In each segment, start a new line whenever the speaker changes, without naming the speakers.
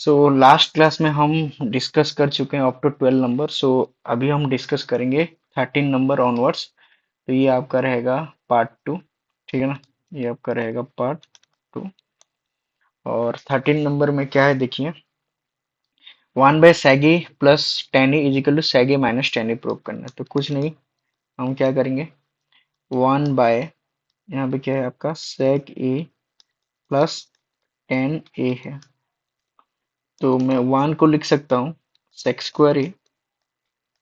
So last class में हम discuss कर चुके हैं अप टू 12 नंबर। सो अभी हम डिस्कस करेंगे 13 नंबर ऑनवर्ड्स। तो ये आपका रहेगा पार्ट टू। ठीक है ना, ये आपका रहेगा पार्ट टू। और 13 नंबर में क्या है देखिए, 1/seg plus tan e is equal to seg माइनस tan e प्रूव करना है। तो कुछ नहीं, हम क्या करेंगे, 1 बाय, यहाँ पे क्या है आपका seg a plus tan a है। तो मैं 1 को लिख सकता हूँ sec square A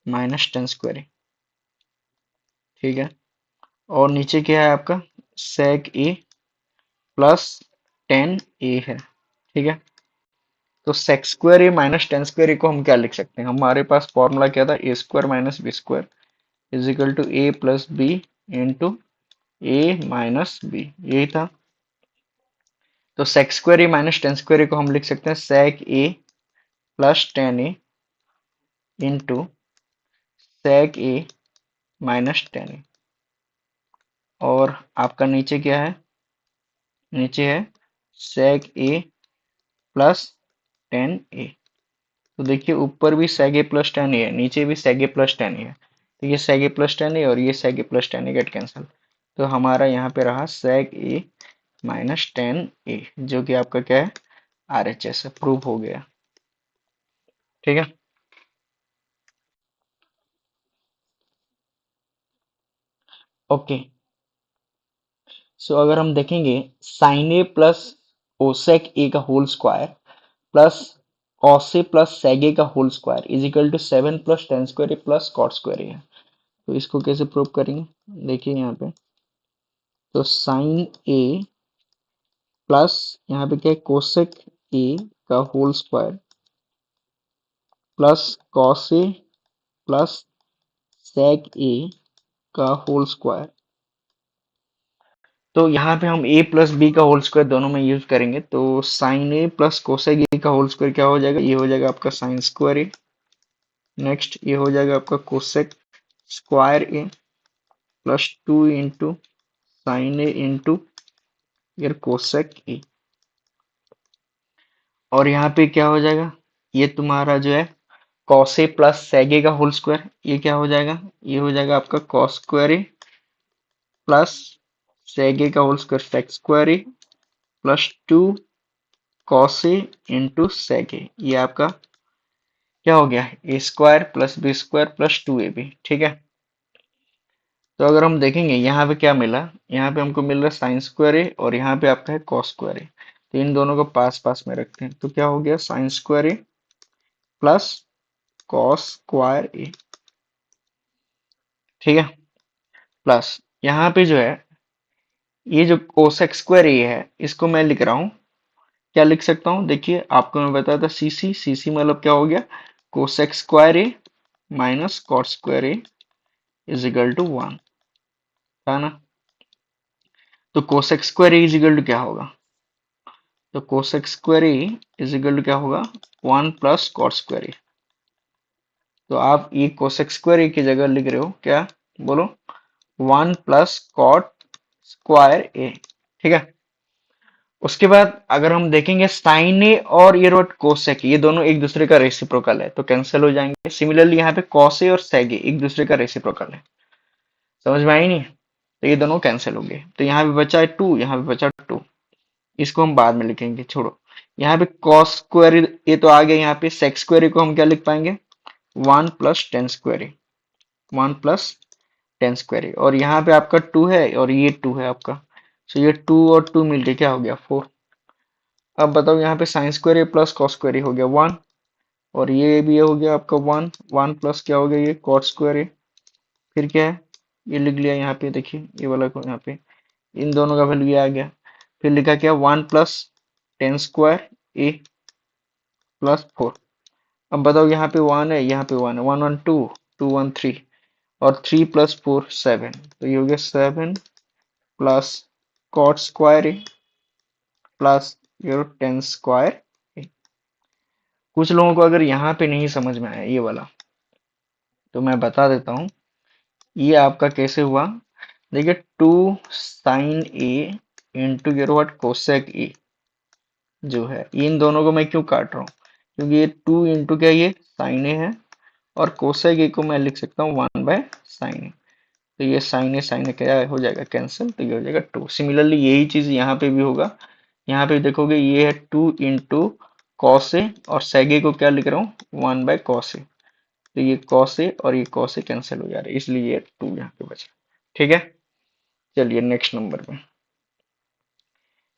minus tan square a. ठीक है, और नीचे क्या है आपका sec A plus tan A है। ठीक है, तो sec square A minus tan square A को हम क्या लिख सकते हैं, हमारे पास फॉर्मूला क्या था, A square minus B square is equal to A plus B into A minus B, यही था। तो sec square A minus tan square A को हम लिख सकते हैं sec A plus tan A into sec A minus tan A. और आपका नीचे क्या है, नीचे है sec A plus tan A. तो देखिए ऊपर भी sec a plus tan A है, नीचे भी sec a plus tan A है। तो ये sec a plus tan A और ये sec a plus tan A get cancel. तो हमारा यहाँ पे रहा sec a माइनस tan ए, जो कि आपका क्या है, RHS प्रूव हो गया। ठीक है, ओके। सो अगर हम देखेंगे sin a plus cosec A का whole square plus cos a plus sec a का whole square is equal to 7 plus tan square A plus cot square A है। तो इसको कैसे प्रूव करेंगे, देखिए यहाँ पे, तो साइन ए प्लस यहाँ पे क्या है कोसेक ए का whole square plus cos A plus sec A का होल स्क्वायर। तो यहाँ पे हम a प्लस बी का होल स्क्वायर दोनों में यूज करेंगे। तो sine A plus cosec A का होल स्क्वायर क्या हो जाएगा, ये हो जाएगा आपका साइन स्क्वायर ए। नेक्स्ट ये हो जाएगा आपका cosec square A plus 2 into sine A into फिर कोसेक ए। और यहाँ पे क्या हो जाएगा, ये तुम्हारा जो है cos A plus sec A का होल स्क्वायर, ये क्या हो जाएगा, ये हो जाएगा आपका cos square A plus sec A का whole square sec square A plus 2 cos A into sec A. ये आपका क्या हो गया, A square plus B square plus 2ab। ठीक है, तो अगर हम देखेंगे यहाँ पे क्या मिला, यहाँ पे हमको मिल रहा है साइन स्क्वायर ए और यहाँ पे आपका है कॉस स्क्वायर ए। तो इन दोनों को पास पास में रखते हैं, तो क्या हो गया sine square A plus cos square a. ठीक है, प्लस यहाँ पे जो है ये जो कोसेक स्क्वायर ए है, इसको मैं लिख रहा हूँ, क्या लिख सकता हूँ, देखिए आपको मैं बताया था सीसी, सीसी मतलब क्या हो गया, cosec square A minus cot square A is equal to 1, था ना। तो cosec square A is equal to क्या होगा, तो cosec square A is equal to क्या होगा, 1 प्लस कॉट स्क्वायर ए। तो आप ये कोसेक स्क्वायर ए की जगह लिख रहे हो क्या, बोलो, 1 प्लस कॉट स्क्वायर ए। ठीक है, उसके बाद अगर हम देखेंगे साइन ए और ये रोट कोसेक, ये दोनों एक दूसरे का रेसिप्रोकल है तो कैंसिल हो जाएंगे। सिमिलरली यहाँ पे कॉस ए और सेक ए एक दूसरे का रेसिप्रोकल है, समझ में आई नहीं, तो ये दोनों कैंसिल हो गए। तो यहाँ पे बचा है 2, यहाँ पे बचा 2, इसको हम बाद में लिखेंगे, छोड़ो। यहाँ पे कॉस स्क्वायर ए तो आ गया, यहाँ पे सेक स्क्वायर ए को हम क्या लिख पाएंगे, 1 plus ten square A, 1 plus ten square A. और यहाँ पे आपका 2 है और ये 2 है आपका, तो ये 2 और 2 मिलके क्या हो गया 4। अब बताओ यहाँ पे sign square A plus cos square ए हो गया 1, और ये भी हो गया आपका 1, 1 प्लस क्या हो गया ये कॉट स्क्वायर ए। फिर क्या है, ये लिख लिया यहाँ पे, देखिए ये वाला को यहाँ पे इन दोनों का वैल्यू आ गया। फिर लिखा क्या 1 plus ten square A plus 4। अब बताओ यहाँ पे 1 है, यहाँ पे 1 है, 1 1 2, 2 1 3, और 3 प्लस 4 7, तो ये हो गया 7 plus cot square A plus ये टेन स्क्वायर ए। कुछ लोगों को अगर यहाँ पे नहीं समझ में आया ये वाला, तो मैं बता देता हूँ ये आपका कैसे हुआ। देखिए 2 साइन ए इंटू ये व्हाट कोसेक ए जो है, इन दोनों को मैं क्यों काट रहा हूँ, क्योंकि ये 2 इंटू क्या, ये साइन ए है, और कोसेक ए को मैं लिख सकता हूँ 1/sin ए। तो ये साइन ए क्या हो जाएगा, कैंसिल, तो ये हो जाएगा 2। सिमिलरली यही चीज यहाँ पे भी होगा। यहाँ पे देखोगे ये है 2 इंटू कॉस ए, और सेग ए को क्या लिख रहा हूँ, 1/cos ए। तो ये कॉस ए और ये कॉस ए कैंसिल हो जा रहा है, इसलिए ये 2 यहाँ पे बचा। ठीक है, चलिए नेक्स्ट नंबर पे।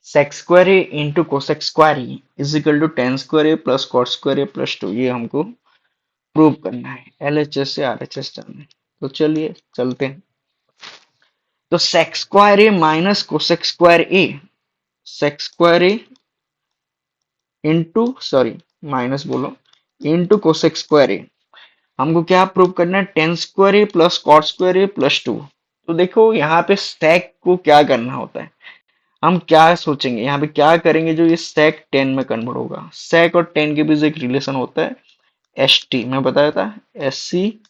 Sec square A into cosec square E is equal to tan square A plus cot square A plus 2, ये हमको प्रूव करना है, एलएचएस से आरएचएस जाना है। तो चलिए चलते हैं। तो सेक square A minus cosec square A, sec square A into, sorry minus बोलो, इंटू कोसेक स्क्वायर ए, हमको क्या प्रूव करना है, ten square A plus cot square A plus 2। तो देखो यहाँ पे स्टैक को क्या करना होता है, हम क्या सोचेंगे, यहाँ पे क्या करेंगे, जो ये sec 10 में कन्वर्ट होगा। sec और 10 के बीच एक रिलेशन होता है, एस टी, मैं बताया था, S C,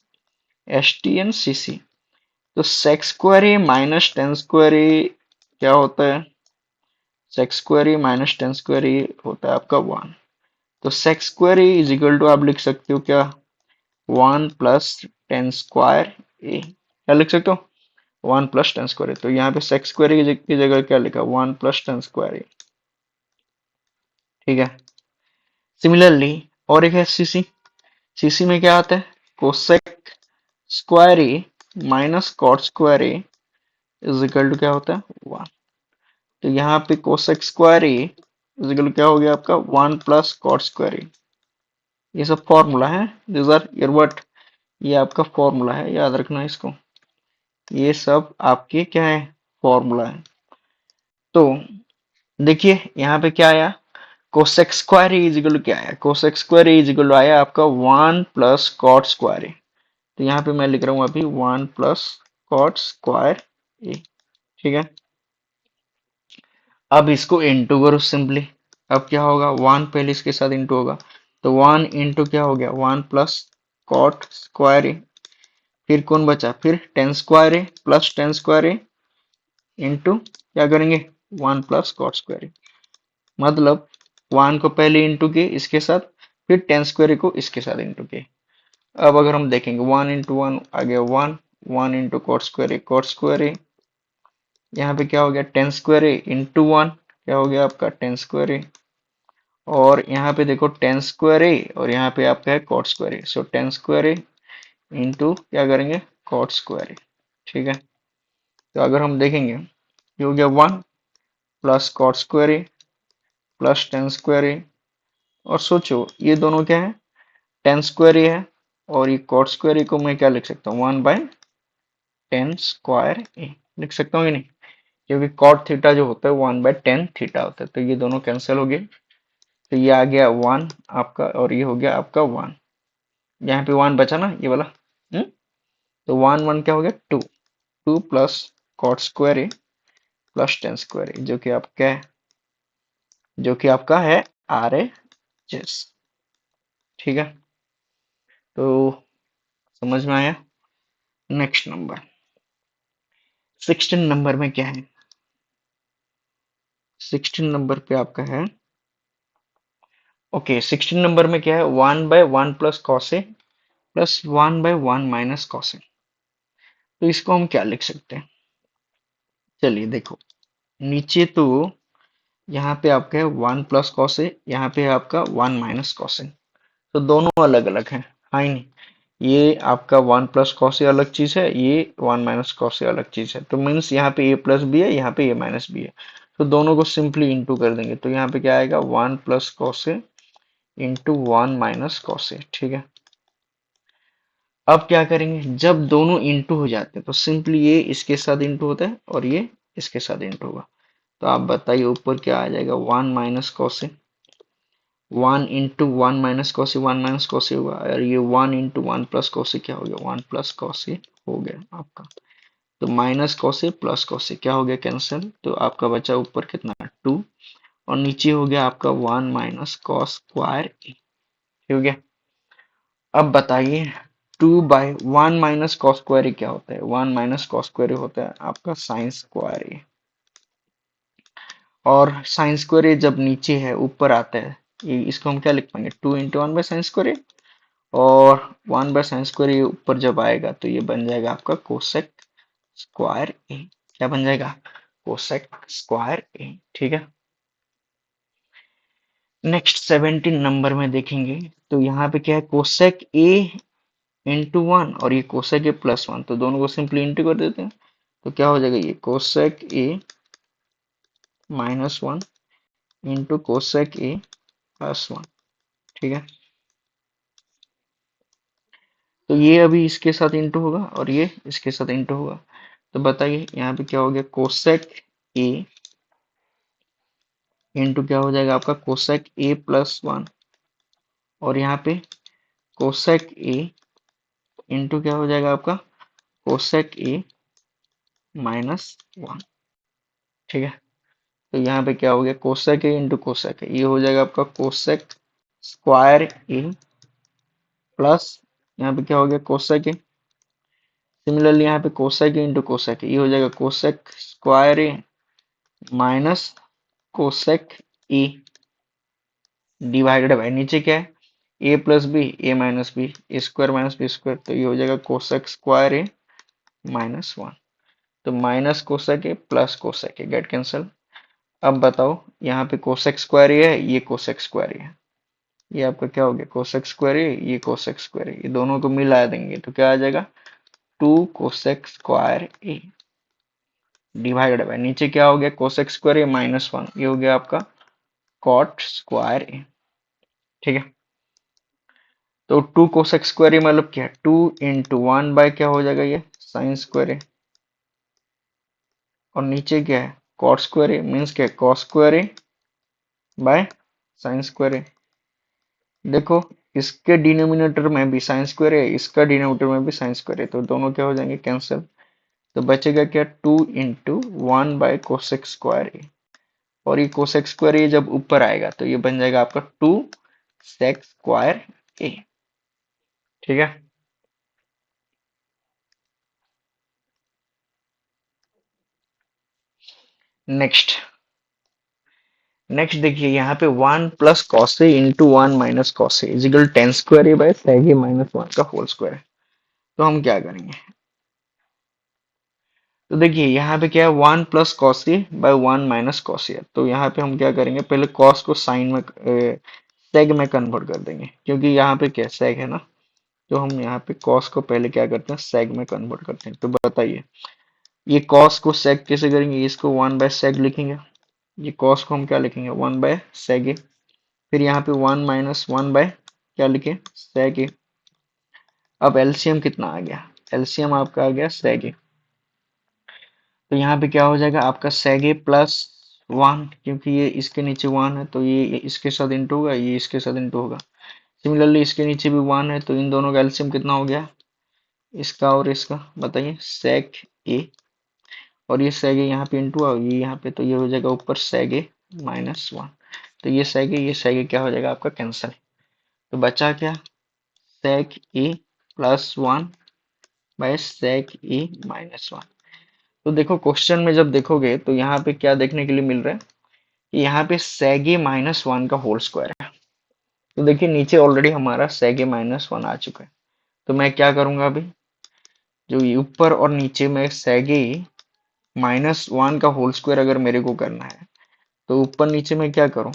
S T and C C. तो sec square A minus tan square A क्या होता है, sec square A minus tan square A होता है आपका 1। तो sec square A is equal to आप लिख सकते हो क्या, 1 प्लस टेन स्क्वायर ए, क्या लिख सकते हो, 1 प्लस टेन स्क्वायर ए। तो यहाँ पे sec स्क्वायर ए की जगह क्या लिखा, 1 प्लस टेन स्क्वायर ए। ठीक है, सिमिलरली और एक है सीसी, सीसी में क्या आता है, cosec square A minus cot square A is equal to क्या होता है, 1। तो यहाँ पे cosec square A is equal to क्या हो गया आपका, 1 प्लस कॉट स्क्वायर ए। ये सब फॉर्मूला है, दिस आर योर व्हाट, ये आपका फॉर्मूला है, याद रखना इसको, ये सब आपके क्या है, फॉर्मूला है। तो देखिए यहाँ पे क्या आया, cosec square A is equal to क्या आया, cosec square A is equal to आया आपका 1 प्लस कॉट स्क्वायर ए। तो यहाँ पे मैं लिख रहा हूँ अभी 1 प्लस कॉट स्क्वायर ए। ठीक है, अब इसको इंटू करो सिंपली। अब क्या होगा, 1 पहले इसके साथ इंटू होगा, तो 1 इंटू क्या हो गया, 1 प्लस कॉट स्क्वायर ए, फिर कौन बचा, फिर ten square A plus ten square A into क्या करेंगे, 1 प्लस कॉट स्क्वायर ए। मतलब 1 को पहले इंटू किए इसके साथ, फिर टेन स्क्वायर ए को इसके साथ इंटू किए। अब अगर हम देखेंगे 1 इंटू वन आ गया 1, 1 इंटू कॉट स्क्वायर ए, यहाँ पे क्या हो गया, ten square A into one, क्या हो गया आपका टेन स्क्वायर ए, और यहाँ पे देखो टेन स्क्वायर ए और यहाँ पे आपका है cot square a. So ten square A into क्या करेंगे, कॉट स्क्वायर ए। ठीक है, तो अगर हम देखेंगे ये हो गया 1 plus cot square A plus ten square A, और सोचो ये दोनों क्या है, टेन स्क्वायर ए है, और ये कॉट स्क्वायर ए को मैं क्या लिख सकता हूँ, 1/10 स्क्वायर ए लिख सकता हूँ कि नहीं, क्योंकि कॉट थीटा जो होता है 1/10 थीटा होता है। तो ये दोनों कैंसिल हो गए, तो ये आ गया 1 आपका, और ये हो गया आपका 1, यहाँ पे 1 बचा ना ये वाला, हम्म, तो 1 1 क्या हो गया, 2, 2 plus cot square A plus ten square ए, जो कि आपका है आर ए चेस। ठीक है, तो समझ में आया। नेक्स्ट नंबर 16 नंबर में क्या है, 16 नंबर पे आपका है, ओके 16 नंबर में क्या है, 1/1 plus cos A plus 1/1 minus cos A. तो इसको हम क्या लिख सकते हैं, चलिए देखो, नीचे तो यहाँ पे आपका है 1 प्लस कॉस ए, यहाँ पे है आपका 1 माइनस कॉस ए। तो दोनों अलग अलग हैं, हाँ ही नहीं, ये आपका 1 प्लस कॉस ए अलग चीज है, ये 1 माइनस कॉस ए अलग चीज है। तो मीन्स यहाँ पे ए प्लस भी है, यहाँ पे ए माइनस भी है। तो दोनों को सिंपली इंटू कर देंगे, तो यहाँ पे क्या आएगा, 1 plus cos A into 1 minus cos A. ठीक है, अब क्या करेंगे, जब दोनों इंटू हो जाते हैं तो सिंपली ये इसके साथ इंटू होता है और ये इसके साथ इंटू होगा। तो आप बताइए ऊपर क्या आ जाएगा, 1 माइनस कॉस ए, 1 इंटू 1 माइनस कॉस ए, 1 माइनस कॉस ए होगा, और ये 1 इंटू 1 प्लस कॉस ए क्या हो गया, 1 प्लस कॉस ए हो गया आपका। तो minus cos A plus cos ए क्या हो गया, कैंसिल, तो आपका बचा ऊपर कितना, 2, और नीचे हो गया आपका 1 माइनस कॉस स्क्वायर ए। ठीक हो गया, अब बताइए 2/1 माइनस कॉस स्क्वायर ए क्या होता है, 1 माइनस कॉस स्क्वायर ए होता है आपका साइन स्क्वायर ए, और साइन स्क्वायर ए जब नीचे है ऊपर आता है ये इसको हम क्या लिख पाएंगे, 2 × 1/sin², और 1/sin² ये ऊपर जब आएगा तो ये बन जाएगा आपका कोसेक² ए। क्या बन जाएगा, कोसेक² ए। ठीक है। नेक्स्ट 17 नंबर में देखेंगे तो यहाँ पे क्या है, कोसेक A × 1 और ये कोसेक A+1, तो दोनों को सिंपली इंटू कर देते हैं। तो क्या हो जाएगा, ये cosec A-1 into cosec A+1। ठीक है। तो ये अभी इसके साथ इंटू होगा और ये इसके साथ इंटू होगा। तो बताइए यहाँ पे क्या हो गया, कोसेक A इंटू क्या हो जाएगा आपका कोसेक A+1, और यहाँ पे कोसेक A इंटू क्या हो जाएगा आपका कोसेक A-1। ठीक है। तो यहाँ पे क्या हो गया, cosec A into cosec A, ये हो जाएगा आपका कोसेक² A प्लस यहाँ पे क्या हो गया, कोसेक A। सिमिलरली यहाँ पे cosec A into cosec A, ये हो जाएगा कोसेक² A minus cosec A divided by नीचे क्या है, A+B A-B² तो ये हो जाएगा कोसेक² A -1। तो minus cosec A plus cosec A get cancel. अब बताओ यहाँ पे कोसेक² A है, ये कोसेक² A है, ये आपका क्या हो गया, कोसेक² A, ये कोसेक² A, ये दोनों को मिला देंगे तो क्या आ जाएगा, 2 कोसेक² A डिवाइडेड बाय नीचे क्या हो गया, कोसेक² A -1, ये हो गया आपका कॉट² A। ठीक है। तो 2 कोसेक² A मतलब क्या है, 2 × 1 क्या हो जाएगा, ये sin² A, और नीचे क्या है, cot² A मीन्स क्या है, cos² A bye sin² A। देखो इसके डिनोमिनेटर में भी sin² A, इसका डिनोमिनेटर में भी sin² A, तो दोनों क्या हो जाएंगे, कैंसिल। तो बचेगा क्या, 2 × 1 कोसेक² A, और ये कोसेक² A जब ऊपर आएगा तो ये बन जाएगा आपका 2 sec² A। ठीक है। नेक्स्ट देखिए यहाँ पे 1 + cos A into 1 - cos A is equal tan² A by sec A -1 का होल स्क्वायर है। तो हम क्या करेंगे, तो देखिए यहाँ पे क्या है, 1 + cos A by 1 - cos A। तो यहाँ पे हम क्या करेंगे, पहले cos को साइन में सेग में कन्वर्ट कर देंगे, क्योंकि यहाँ पे क्या सेग है ना। तो हम यहाँ पे cos को पहले क्या करते हैं, सेग में कन्वर्ट करते हैं। तो बताइए ये cos को सेग कैसे करेंगे, इसको 1/sec लिखेंगे। ये cos को हम क्या लिखेंगे, 1/sec A। फिर यहाँ पे 1 - 1 बाय क्या लिखे, sec A। अब एलसीएम कितना आ गया, एलसीएम आपका आ गया sec A। तो यहाँ पे क्या हो जाएगा आपका sec A +1, क्योंकि ये इसके नीचे 1 है तो ये इसके साथ इंटू होगा, ये इसके साथ इंटू होगा। सिमिलरली इसके नीचे भी 1 है तो इन दोनों का एलसीएम कितना हो गया, इसका और इसका, बताइए sec A, और ये sec A यहाँ पे इंटू और ये यहाँ पे, तो ये हो जाएगा ऊपर sec A -1। तो ये sec A, ये sec A क्या हो जाएगा आपका, कैंसिल। तो बचा क्या, sec A +1 by sec A -1। तो देखो क्वेश्चन में जब देखोगे तो यहाँ पे क्या देखने के लिए मिल रहा है कि यहाँ पे sec A -1 का होल स्क्वायर है। तो देखिए नीचे ऑलरेडी हमारा sec A -1 आ चुका है। तो मैं क्या करूंगा अभी, जो ये ऊपर और नीचे में sec A -1 का होल स्क्वायर अगर मेरे को करना है, तो ऊपर नीचे में क्या करूं,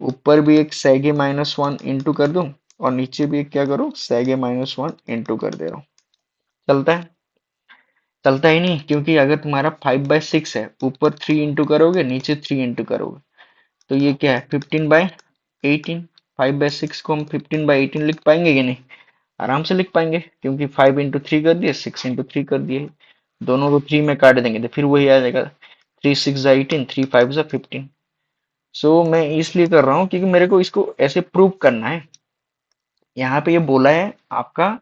ऊपर भी एक sec A -1 इंटू कर दूं, और नीचे भी एक क्या करूं, sec A -1 इंटू कर दे रहा हूं। चलता है, चलता ही नहीं, क्योंकि अगर तुम्हारा 5/6 है, ऊपर 3 इंटू करोगे, नीचे 3 इंटू करोगे, तो ये क्या है, 15/18। 5/6 को हम 15/18 लिख पाएंगे कि नहीं, आराम से लिख पाएंगे, क्योंकि 5 × 3 कर दिए, 6 × 3 कर दिए, दोनों को 3 में काट देंगे तो फिर वही आ जाएगा, 3 × 6 = 18, 3 × 5 = 15। सो मैं इसलिए कर रहा हूँ क्योंकि मेरे को इसको ऐसे प्रूव करना है। यहाँ पे ये बोला है आपका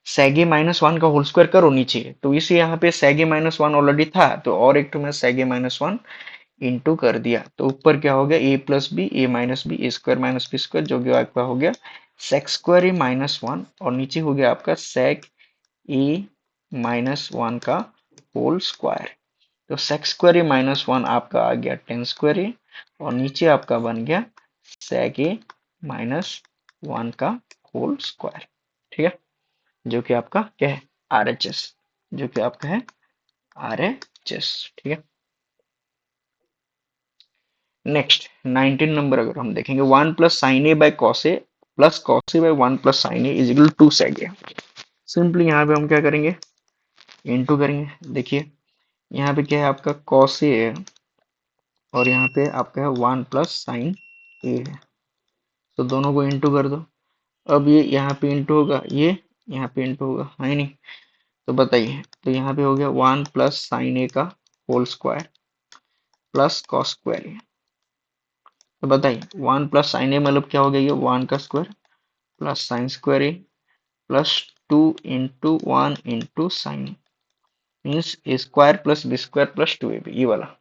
seg A -1 का होल स्क्वायर करो नीचे, तो इसे यहाँ पे seg A -1 ऑलरेडी था, तो और एक तो मैं seg A -1 इंटू कर दिया, तो ऊपर क्या हो गया, A+B A-B A² - B² जो कि आपका हो गया sec² A -1, और नीचे हो गया आपका sec A -1 का होल स्क्वायर। तो sec² A -1 आपका आ गया tan² A, और नीचे आपका बन गया sec A माइनस 1 का होल स्क्वायर, ठीक है, जो कि आपका क्या है, RHS, जो कि आपका है RHS, ठीक है। नेक्स्ट 19 नंबर अगर हम देखेंगे, 1 plus sign A by cos A plus cos A by 1 plus sign A is equal to sec A. Simply यहाँ पे हम क्या करेंगे, इनटू करेंगे। देखिए यहाँ पे क्या है, आपका कॉस ए है और यहाँ पे आपका है 1 प्लस साइन ए है, तो दोनों को इंटू कर दो। अब ये यहाँ पे इंटू होगा, ये यहाँ पे इंटू होगा, है नहीं? तो बताइए, तो यहाँ पे हो गया 1 प्लस साइन ए का whole square plus cos square A. तो बताइए 1 प्लस साइन ए मतलब क्या हो गया, ये 1 का square plus sign square A plus 2 into 1 into sin, means A square plus B square plus 2ab, ये वाला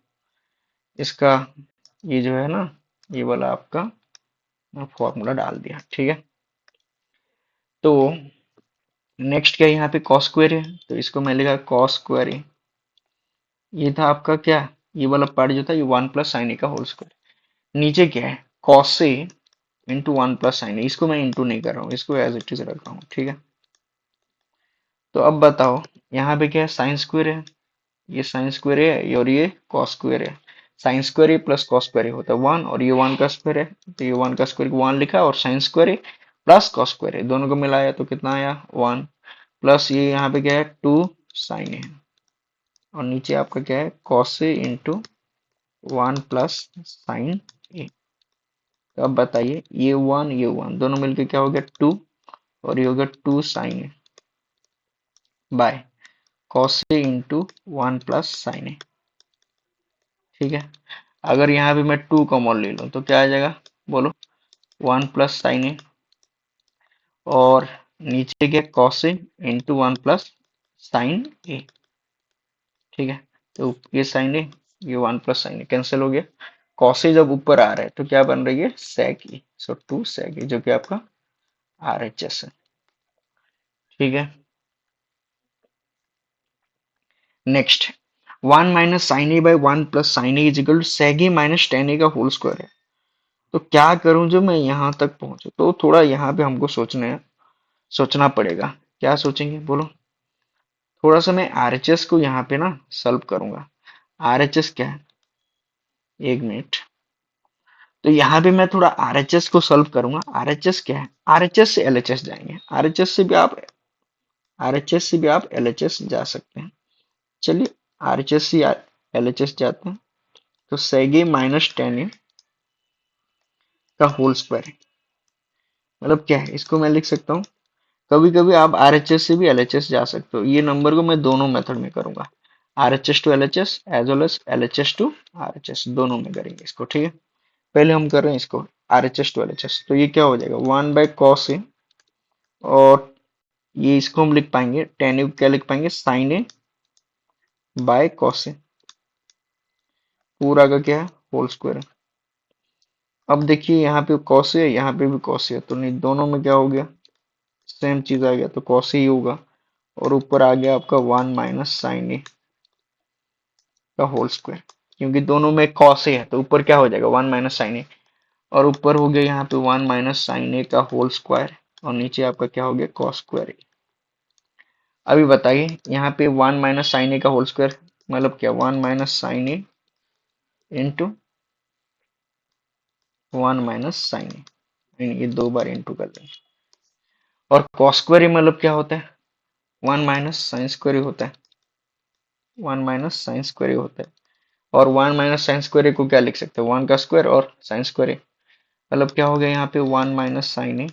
इसका, ये जो है ना, ये वाला आपका फॉर्मूला डाल दिया, ठीक है। तो नेक्स्ट क्या है, यहाँ पे कॉस स्क्वायर है, तो इसको मैं लिखा कॉस स्क्वायर है। ये था आपका क्या, ये वाला पार्ट जो था ये 1 प्लस साइन ए का होल स्क्वायर। नीचे क्या है, cos A into 1 plus sign A, इसको मैं इंटू नहीं कर रहा हूँ, इसको एज इट इज रख रहा हूँ, ठीक है। तो अब बताओ यहाँ पे क्या है, साइन स्क्वायर है, ये साइन स्क्वायर है और ये कॉस स्क्वायर है। Sign square A plus cos square A होता है 1, और ये 1 का स्क्वायर है, तो ये 1 का स्क्वायर 1 लिखा, और sign square A plus cos square ए दोनों को मिलाया तो कितना आया 1, प्लस ये यहाँ पे क्या है 2 साइन ए, और नीचे आपका क्या है cos A into 1 plus sign A. तो अब बताइए ये 1 दोनों मिलके क्या हो गया 2, और ये हो गया 2 sin A by cos A into 1 plus sign ए, ठीक है। अगर यहाँ पे मैं 2 कॉमन ले लूँ तो क्या आ जाएगा, बोलो 1 प्लस साइन ए, और नीचे क्या cos A into 1 plus sign ए, ठीक है। तो ये साइन ए, ये 1 प्लस साइन ए कैंसिल हो गया। कॉस ए जब ऊपर आ रहा है तो क्या बन रही है सेक ए, सो 2 सेक ए, जो कि आपका RHS है, ठीक है। Next 1 minus sine A by 1 plus sign A is equal to sec A minus tan A का होल स्क्वायर है। तो क्या करूं जो मैं यहाँ तक पहुंचू, तो थोड़ा यहाँ पे हमको सोचना पड़ेगा। क्या सोचेंगे बोलो, थोड़ा सा मैं RHS को यहाँ पे ना सॉल्व करूंगा। RHS क्या है, एक मिनट। तो यहाँ पे मैं थोड़ा RHS को सॉल्व करूंगा। RHS क्या है, RHS से LHS जाएंगे, RHS से भी आप LHS जा सकते हैं। चलिए RHS से LHS जाते हैं, तो सेग ए माइनस टेन ए का होल स्क्वायर है, मतलब क्या है, इसको मैं लिख सकता हूँ। कभी कभी आप RHS से भी LHS जा सकते हो, ये नंबर को मैं दोनों मेथड में करूंगा, RHS to LHS as well as LHS to RHS, दोनों में करेंगे इसको, ठीक है। पहले हम कर रहे हैं इसको RHS टू LHS, तो ये क्या हो जाएगा 1 बाय कॉस ए, और ये इसको हम लिख पाएंगे टेन ए, क्या लिख पाएंगे साइन ए बाय कॉस ए, पूरा का क्या है होल स्क्वायर है। अब देखिए यहाँ पे कॉस ए, यहाँ पे भी कॉस ए, तो नहीं दोनों में क्या हो गया सेम चीज आ गया, तो कॉस ए ही होगा, और ऊपर आ गया आपका 1 माइनस साइन ए का होल स्क्वायर, क्योंकि दोनों में कॉस ए है तो ऊपर क्या हो जाएगा 1 माइनस साइन ए, और ऊपर हो गया यहाँ पे 1 माइनस साइन ए का होल स्क्वायर, और नीचे आपका क्या हो गया कॉस स्क्वायर ए। अभी बताइए यहाँ पे 1 माइनस साइन ए का होल स्क्वायर मतलब क्या, 1 माइनस साइन ए इंटू 1 माइनस साइन ए, ये दो बार इंटू कर देंगे। और कॉस स्क्वायर ए मतलब क्या होता है, 1 माइनस साइन स्क्वायर ए होता है, 1 माइनस साइन स्क्वायर ए होता है। और 1 माइनस साइन स्क्वायर ए को क्या लिख सकते हैं, 1 का स्क्वायर और साइन स्क्वायर ए, मतलब क्या हो गया यहाँ पे 1 minus sine A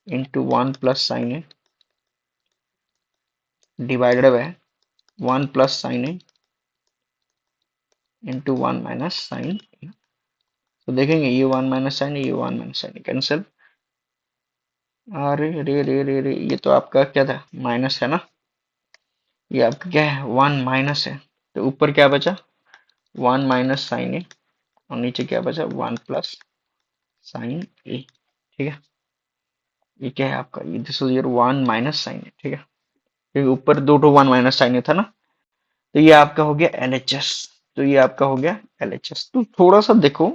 into 1 plus sign A divided by 1 plus sign A into 1 minus sine A. तो देखेंगे ये 1 माइनस साइन ए, ये 1 माइनस साइन ए कैंसिल। अरे रे रे रे रे, ये तो आपका क्या था माइनस है ना, ये आपका क्या है 1 माइनस है, तो ऊपर क्या बचा 1 माइनस साइन ए, और नीचे क्या बचा 1 प्लस साइन ए, ठीक है। ये क्या है आपका, ये this is your 1 minus sine ए, ठीक है, क्योंकि ऊपर दो तो 1 माइनस साइन ए था ना। तो ये आपका हो गया LHS, तो ये आपका हो गया LHS। तो थोड़ा सा देखो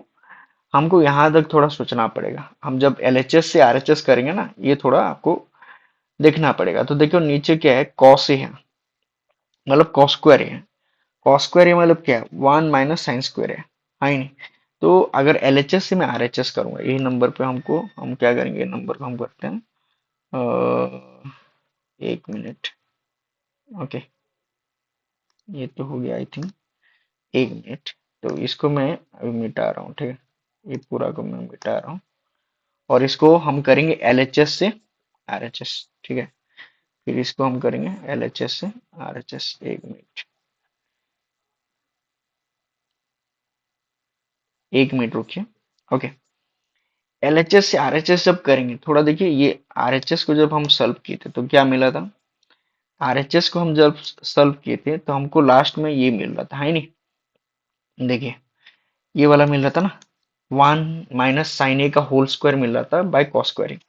हमको यहाँ तक थोड़ा सोचना पड़ेगा। हम जब एलएचएस से आरएचएस करेंगे ना, ये थोड़ा आपको देखना पड़ेगा। तो देखो नीचे क्या है, कॉस ए है, मतलब कॉस स्क्वायर है। कॉस स्क्वायर ये मतलब क्या है, 1 - sin स्क्वायर है ही नहीं। तो अगर एलएचएस से मैं आरएचएस करूंगा, यही नंबर पे हम क्या करेंगे, नंबर को हम करते हैं 1 मिनट। ओके, ये तो हो गया आई थिंक 1 मिनट। तो इसको मैं अभी मिटा रहा हूँ, ठीक है, ये पूरा को मैं मिटा रहा हूँ और इसको हम करेंगे एलएचएस से आरएचएस, ठीक है। फिर इसको हम करेंगे एलएचएस से आरएचएस। 1 मिनट, 1 मिनट रुकिए। ओके, एलएचएस से आरएचएस जब करेंगे, थोड़ा देखिए, ये आरएचएस को जब हम सॉल्व किए थे तो क्या मिला था, आरएचएस को हम जब सॉल्व किए थे तो हमको लास्ट में ये मिल रहा था, है नहीं। देखिए ये वाला मिल रहा था ना, 1 - sin a का होल स्क्वायर मिल रहा था बाय कॉस स्क्वायरिंग।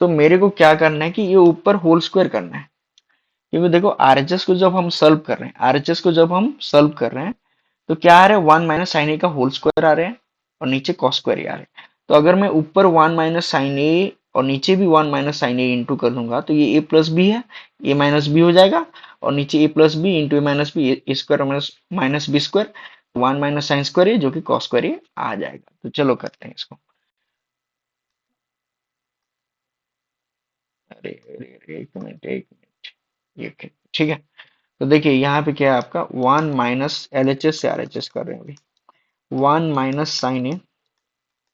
तो मेरे को क्या करना है कि ये ऊपर होल स्क्वायर करना है, क्योंकि देखो आरएचएस को जब हम सॉल्व कर रहे हैं, आरएचएस को जब हम सॉल्व कर रहे हैं तो क्या आ रहा है, 1 - sin a का होल स्क्वायर आ रहे हैं और नीचे कॉस स्क्वायर ही आ रहे हैं। तो अगर मैं ऊपर 1 - sin a और नीचे भी 1 - sin a इंटू कर दूंगा तो ये a प्लस बी है, a माइनस बी हो जाएगा, और नीचे a plus B into A minus B, A square minus minus B square, 1 - sin square है जो कि कॉस स्क्वायर ही आ जाएगा। तो चलो करते हैं इसको। अरे अरे अरे, 1 मिनट 1 मिनट, ये ठीक है। तो देखिए यहाँ पे क्या है आपका, 1 - LHS से RHS कर रहे हैं अभी, 1 - sin a,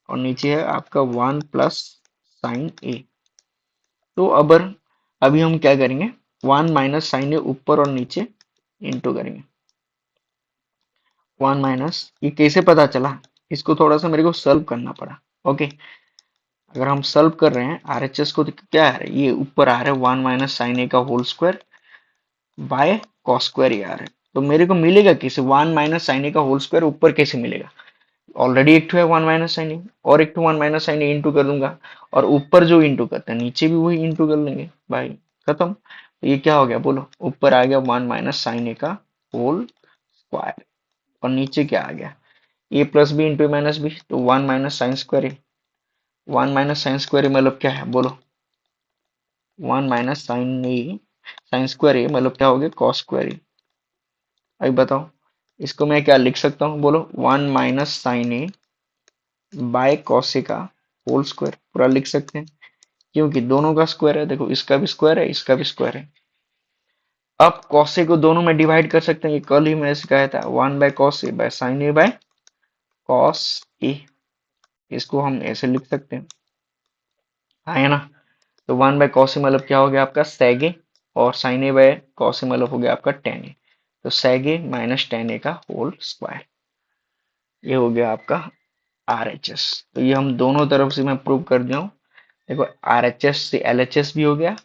और नीचे है आपका 1 + sin a। तो अभी हम क्या करेंगे, 1 - sin a ऊपर और नीचे इंटू करेंगे। वन माइनस, ये कैसे पता चला, इसको थोड़ा सा मेरे को सॉल्व करना पड़ा। ओके, अगर हम सॉल्व कर रहे हैं आरएचएस को तो क्या है, ये ऊपर आ रहा है 1 - sin a का whole square by cos square ये आ रहा है। तो मेरे को मिलेगा कैसे, 1 - sin a का होल स्क्वायर ऊपर कैसे मिलेगा, ऑलरेडी एक तो है 1 - sin a, और एक तो 1 - sin a इंटू कर दूंगा, और ऊपर जो इंटू करते हैं नीचे भी वही इंटू कर लेंगे भाई, खत्म। तो ये क्या हो गया बोलो, ऊपर आ गया 1 - sin a का होल स्क्वायर, और नीचे क्या आ गया, A plus B into minus B, तो 1 - sin स्क्वायर। 1 - sin स्क्वायर मतलब क्या है बोलो, 1 - sin स्क्वायर मतलब क्या हो गया, कॉस स्क्वायर। अभी बताओ, इसको मैं क्या लिख सकता हूँ बोलो, 1 - sin a bye cos a का होल स्क्वायर पूरा लिख सकते हैं, क्योंकि दोनों का स्क्वायर है। देखो इसका भी स्क्वायर है, इसका भी स्क्वायर है। अब कॉस ए को दोनों में डिवाइड कर सकते हैं, ये कल ही मैंने सिखाया था, 1/cos a/sin a/cos a, इसको हम ऐसे लिख सकते हैं, हाँ है ना। तो 1/cos a मतलब क्या हो गया आपका sec a, और sin a/cos a मतलब हो गया आपका tan a। तो sec a minus tan a का होल स्क्वायर, ये हो गया आपका RHS। तो ये हम दोनों तरफ से मैं प्रूव कर दिया हूँ। देखो RHS से LHS भी हो गया,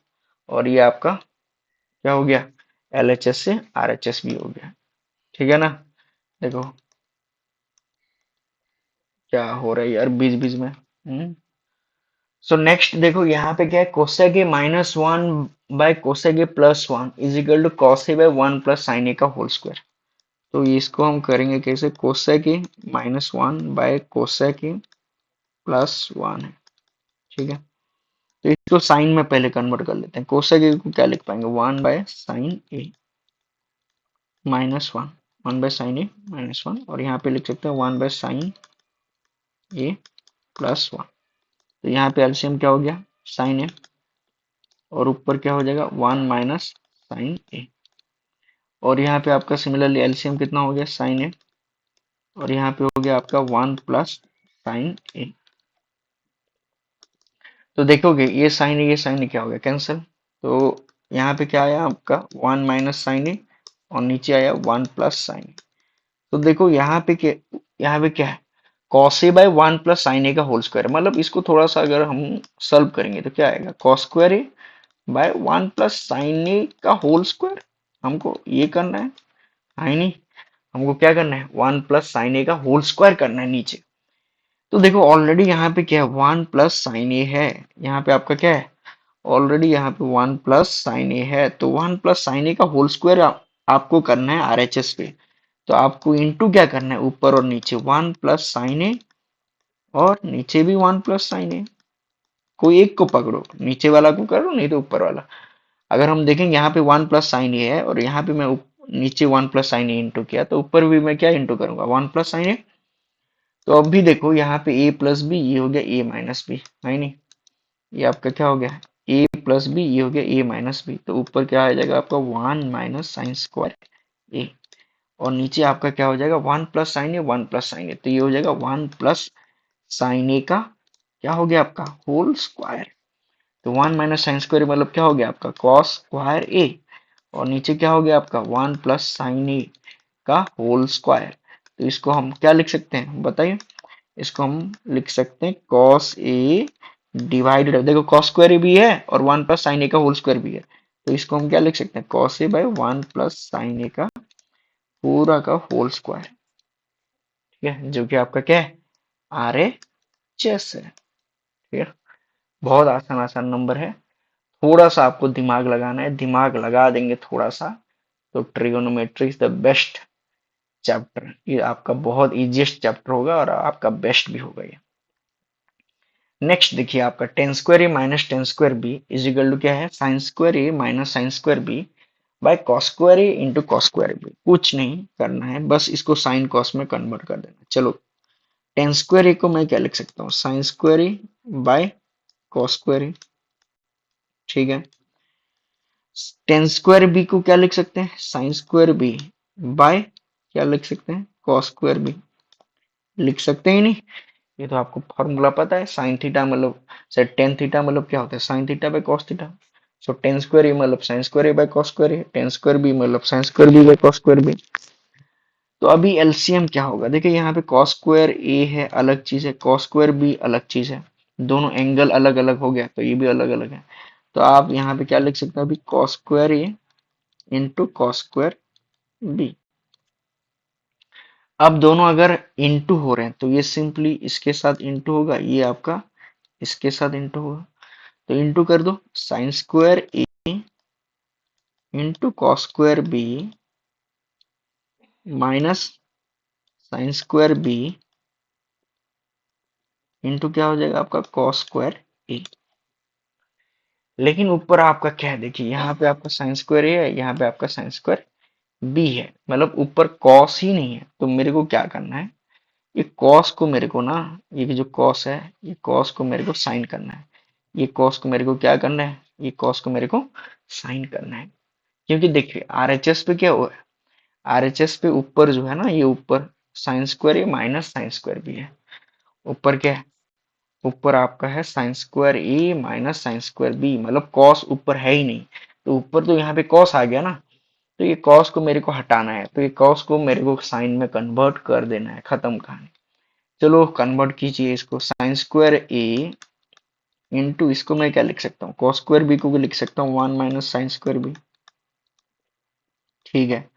और ये आपका क्या हो गया, LHS से RHS भी हो गया, ठीक है ना। देखो क्या हो रहा है यार बीच बीच में। सो नेक्स्ट देखो यहाँ पे क्या है, कोसेक ए -1/कोसेक ए+1 is equal to cos A by 1 + sin a का होल स्क्वायर। तो इसको हम करेंगे कैसे, कोसेक ए -1/कोसेक ए+1 है, ठीक है। तो इसको साइन में पहले कन्वर्ट कर लेते हैं, कोसेक ए को क्या लिख पाएंगे, 1/sin a-1, और यहाँ पे लिख सकते हैं 1/sin a+1। तो यहाँ पे एलसीएम क्या हो गया, साइन ए, और ऊपर क्या हो जाएगा 1 - sin a, और यहाँ पे आपका सिमिलरली एलसीएम कितना हो गया, साइन ए, और यहाँ पे हो गया आपका 1 + sin a। तो देखोगे ये साइन ए क्या हो गया, कैंसिल। तो यहाँ पे क्या आया आपका 1 - sin a, और नीचे आया 1 + sin a। तो देखो यहाँ पे क्या है, cos a by 1 + sin a का होल स्क्वायर, मतलब इसको थोड़ा सा अगर हम सॉल्व करेंगे तो क्या आएगा, cos square a by 1 + sin a का होल स्क्वायर। हमको ये करना है नहीं, हमको क्या करना है, 1 + sin a का होल स्क्वायर करना है नीचे। तो देखो ऑलरेडी यहाँ पे क्या है, 1 + sin a है, यहाँ पे आपका क्या है, ऑलरेडी यहाँ पे 1 + sin a है, तो 1 + sin a का होल स्क्वायर आपको करना है आरएचएस पे। तो आपको इंटू क्या करना है, ऊपर और नीचे 1 + sin a और नीचे भी 1 + sin a। कोई एक को पकड़ो, नीचे वाला को करो नहीं तो ऊपर वाला। अगर हम देखेंगे यहाँ पे 1 + sin a है और यहाँ पे मैं नीचे 1 + sin a इंटू किया, तो ऊपर भी मैं क्या इंटू करूंगा, 1 + sin a। तो अब भी देखो यहाँ पे a+b, ये हो गया a-b, है नहीं, ये आपका क्या हो गया, a+b, ये हो गया a-b। तो ऊपर क्या आ जाएगा आपका 1 - sin² a। और नीचे आपका क्या हो जाएगा 1 + sin a, 1 + sin a, तो ये हो जाएगा 1 + sin a का क्या हो गया आपका होल स्क्वायर। तो 1 - sin² मतलब क्या हो गया आपका cos² a। और नीचे क्या हो गया आपका 1 + sin a का होल स्क्वायर। तो इसको हम क्या लिख सकते हैं बताइए। इसको हम लिख सकते हैं cos a डिवाइडेड, देखो cos² भी है और 1 + sin a का होल स्क्वायर भी है। तो इसको हम क्या लिख सकते हैं cos a by 1 + sin a का पूरा का होल स्क्वायर। ठीक है, जो कि आपका क्या है RHS है। ठीक है, बहुत आसान आसान नंबर है। थोड़ा सा आपको दिमाग लगाना है, दिमाग लगा देंगे थोड़ा सा तो trigonometry is the best chapter. ये आपका बहुत इजीएस्ट चैप्टर होगा और आपका बेस्ट भी होगा ये। नेक्स्ट देखिए आपका tan² a minus tan² b is equal to क्या है sin² a minus sin² b by cos² a into cos² b। कुछ नहीं करना है, बस इसको साइन कॉस में कन्वर्ट कर देना। चलो tan² a को मैं क्या लिख सकता हूँ sin² a bye cos² a। ठीक है, tan² b को क्या लिख सकते हैं sin² b बाय क्या लिख सकते हैं cos² b। लिख सकते ही नहीं, ये तो आपको फॉर्मूला पता है। साइन थीटा मतलब सर टेन थीटा मतलब क्या होता है sine theta by cos theta. So tan² a मतलब sin² a bye cos² a, tan² b मतलब sin² b by cos² b। तो अभी एलसीएम क्या होगा, देखिए यहाँ पे cos² a है अलग चीज है, cos² b अलग चीज है, दोनों एंगल अलग अलग हो गया तो ये भी अलग अलग है। तो आप यहाँ पे क्या लिख सकते हैं अभी cos² a into cos² b। अब दोनों अगर इंटू हो रहे हैं तो ये सिंपली इसके साथ इंटू होगा, ये आपका इसके साथ इंटू होगा। तो इंटू कर दो sin² a into cos² b minus sin² b into क्या हो जाएगा आपका cos² a। लेकिन ऊपर आपका क्या है, देखिए यहाँ पे आपका sin² a है, यहाँ पे आपका sin² b है, मतलब ऊपर cos ही नहीं है। तो मेरे को क्या करना है, ये cos को मेरे को ना, ये जो cos है ये cos को मेरे को साइन करना है, ये cos को मेरे को क्या करना है, ये cos को मेरे को साइन करना है। क्योंकि देखिए RHS पे क्या हुआ है, RHS पे ऊपर जो है ना, ये ऊपर sin² a minus sin² b है। ऊपर क्या है, ऊपर आपका है sin² a minus sin² b, मतलब cos ऊपर है ही नहीं। तो ऊपर तो यहाँ पे cos आ गया ना, तो ये cos को मेरे को हटाना है, तो ये cos को मेरे को साइन में कन्वर्ट कर देना है, खत्म कहानी। चलो कन्वर्ट कीजिए इसको sin² a इंटू इसको मैं क्या लिख सकता हूँ cos² b को भी लिख सकता हूँ 1 - sin²b। ठीक है,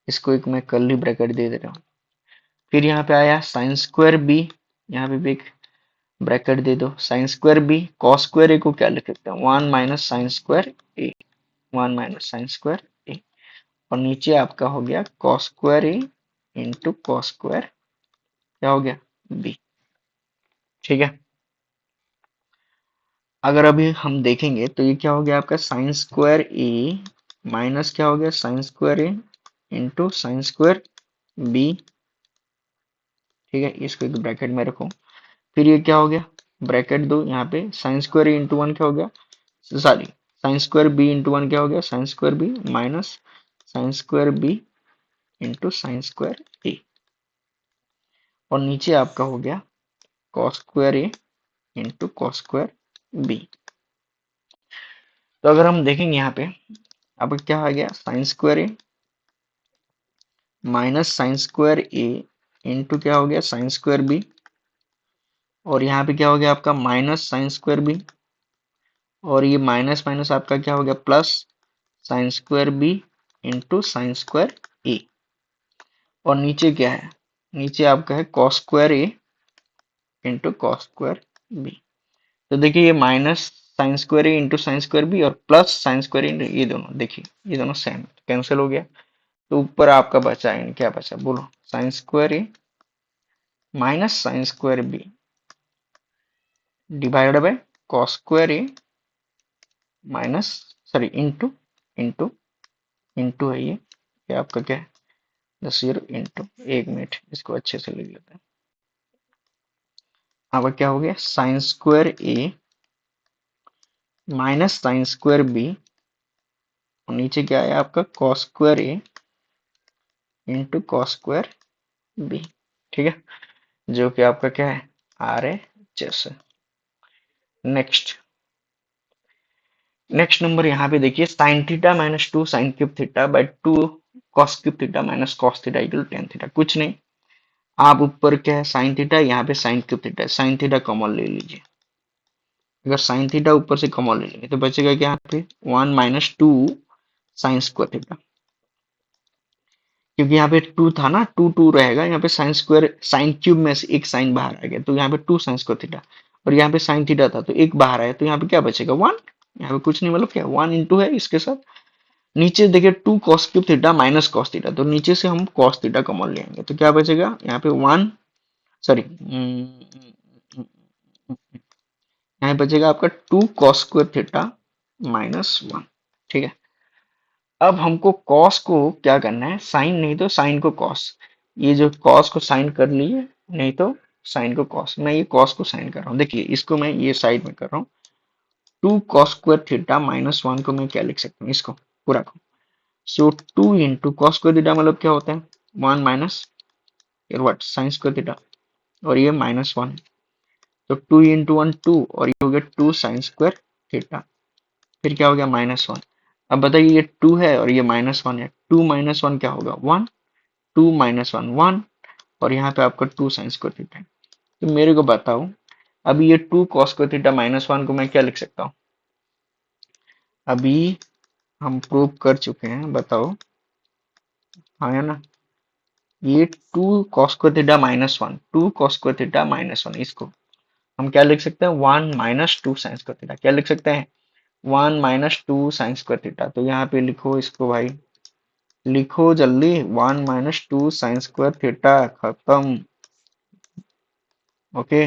इसको एक मैं कर्ली ब्रैकेट दे दे रहा हूँ। फिर यहाँ पे आया sin²b, यहाँ पे भी एक ब्रैकेट दे दो sin²b, cos² a को क्या लिख सकते हैं 1 - sin²a, 1 - sin²a। और नीचे आपका हो गया cos² a इंटू cos² क्या हो गया b। ठीक है, अगर अभी हम देखेंगे तो ये क्या हो गया आपका sin² a माइनस क्या हो गया sin² a इंटू sin²b। ठीक है, इसको एक ब्रैकेट में रखो। फिर ये क्या हो गया, ब्रैकेट दो यहाँ पे sin² a इंटू वन क्या हो गया, sorry sin² b into one क्या हो गया sin² b minus sin² b into sin² a। और नीचे आपका हो गया cos² a into cos² b। तो अगर हम देखेंगे यहाँ पे अब क्या आ गया sin² a minus sin² a into क्या हो गया sin² b। और यहाँ पे क्या हो गया आपका माइनस sin² b, और ये माइनस माइनस आपका क्या हो गया plus sin² b into sin² a। और नीचे क्या है, नीचे आपका है cos² a into cos² b। तो देखिए ये minus sin² a into sin² b और प्लस sin² इंटू, ये दोनों देखिए ये दोनों सेम कैंसिल हो गया। तो ऊपर आपका बचा है क्या बचा बोलो sin² a minus sin² b divide by cos square A minus, sorry, into, into, into है ये आपका क्या है, 10 इंटू, 1 मिनट इसको अच्छे से लिख लेते हैं। आपका क्या हो गया, साइन स्क्वायर ए माइनस साइन स्क्वायर बी, और नीचे क्या है आपका cos square A into cos square B. ठीक है, जो कि आपका क्या है, आर है जैसे। नेक्स्ट, नेक्स्ट नंबर यहाँ पे देखिए, sine theta minus 2 sine cube theta by 2 cos cube theta minus cos theta equal tan theta. कुछ नहीं, आप ऊपर क्या है साइन थीटा, यहाँ पे sine cube theta, sine theta common ले लीजिए। अगर साइन थीटा ऊपर से कॉमन ले लेंगे तो बचेगा क्या यहाँ पे, 1 - 2 साइन स्क्वायर थीटा, क्योंकि यहाँ पे 2 था ना, 2 रहेगा, यहाँ पे साइन स्क्वायर, साइन क्यूब में से एक साइन बाहर आ गया तो यहाँ पे 2 साइन स्क्वायर थीटा, और यहाँ पे साइन थीटा था तो एक बाहर आया तो यहाँ पे क्या बचेगा, 1। यहाँ पे कुछ नहीं, मतलब क्या 1 इंटू है इसके साथ, नीचे देखिए 2 cos cube theta minus cos theta, तो नीचे से हम कॉस थीटा कॉमन लेंगे तो क्या बचेगा यहाँ पे 1, सॉरी, यहाँ बचेगा आपका 2 कॉस स्क्वायर थीटा माइनस 1। ठीक है, अब हमको कॉस को क्या करना है, साइन नहीं तो साइन को कॉस, ये जो कॉस को साइन कर लिए, नहीं तो साइन को कॉस, मैं ये कॉस को साइन कर रहा हूँ, देखिए इसको मैं ये साइड में कर रहा हूँ, 2 कॉस स्क्वायर थीटा माइनस 1 को मैं क्या लिख सकता हूँ, इसको पूरा को, सो 2 इंटू कॉस स्क्वायर थीटा मतलब क्या होता है, 1 minus what sign square theta, और ये -1, तो 2 इंटू 1 2, और ये हो गया 2 साइन स्क्वायर थीटा, फिर क्या हो गया -1। अब बताइए ये 2 है और ये -1 है, 2 माइनस 1 क्या होगा 1, 2 - 1 1, और यहाँ पे आपका 2 साइन स्क्वायर थीटा है। तो मेरे को बताओ, अभी ये 2 कॉस स्क्वायर थीटा -1 को मैं क्या लिख सकता हूँ, अभी हम प्रूव कर चुके हैं, बताओ, हाँ है ना, ये 2 cos square theta -1, 2 cos square theta -1, इसको हम क्या लिख सकते हैं, 1 - 2 साइन स्क्वायर थीटा, क्या लिख सकते हैं, 1 - 2 साइन स्क्वायर थीटा। तो यहाँ पे लिखो इसको भाई, लिखो जल्दी, 1 - 2 साइन स्क्वायर थीटा, खत्म। ओके,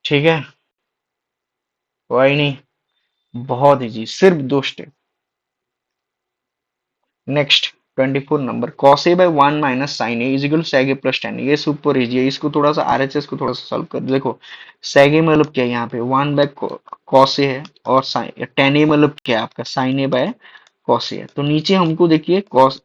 ठीक है, कोई नहीं, बहुत इजी, सिर्फ 2 step. Next 24 number, cos A by 1 minus sine A is equal sec a plus tan a, ये सुपर इजी है, इसको थोड़ा सा आरएचएस को थोड़ा सा सॉल्व कर देखो। sec a मतलब क्या है, यहाँ पे 1 बाय कॉस ए है, और साइन tan a मतलब क्या है आपका, साइन ए बाय कॉस ए है। तो नीचे हमको देखिए कॉस,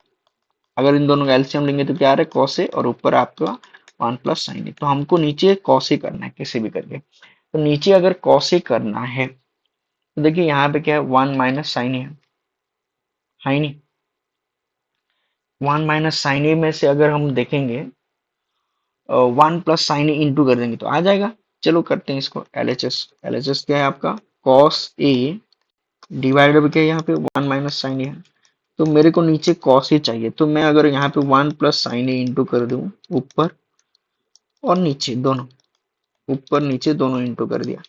अगर इन दोनों का एलसीएम लेंगे तो क्या आ रहा है, कॉस ए, और ऊपर आपका 1 प्लस साइन ए, तो हमको नीचे कॉस ए करना है कैसे भी करके। तो नीचे अगर कॉस ए करना है तो देखिए यहाँ पे क्या है, 1 माइनस साइन ए है ही नहीं, 1 माइनस साइन ए में से अगर हम देखेंगे 1 प्लस साइन ए इंटू कर देंगे तो आ जाएगा। चलो करते हैं इसको, एलएचएस, एलएचएस क्या है आपका, कॉस ए डिवाइडेड बाय क्या है यहाँ पे 1 माइनस साइन ए है, तो मेरे को नीचे कॉस ए चाहिए, तो मैं अगर यहाँ पे 1 प्लस साइन ए इंटू कर दूं, ऊपर और नीचे दोनों, ऊपर नीचे दोनों इंटू कर दिया,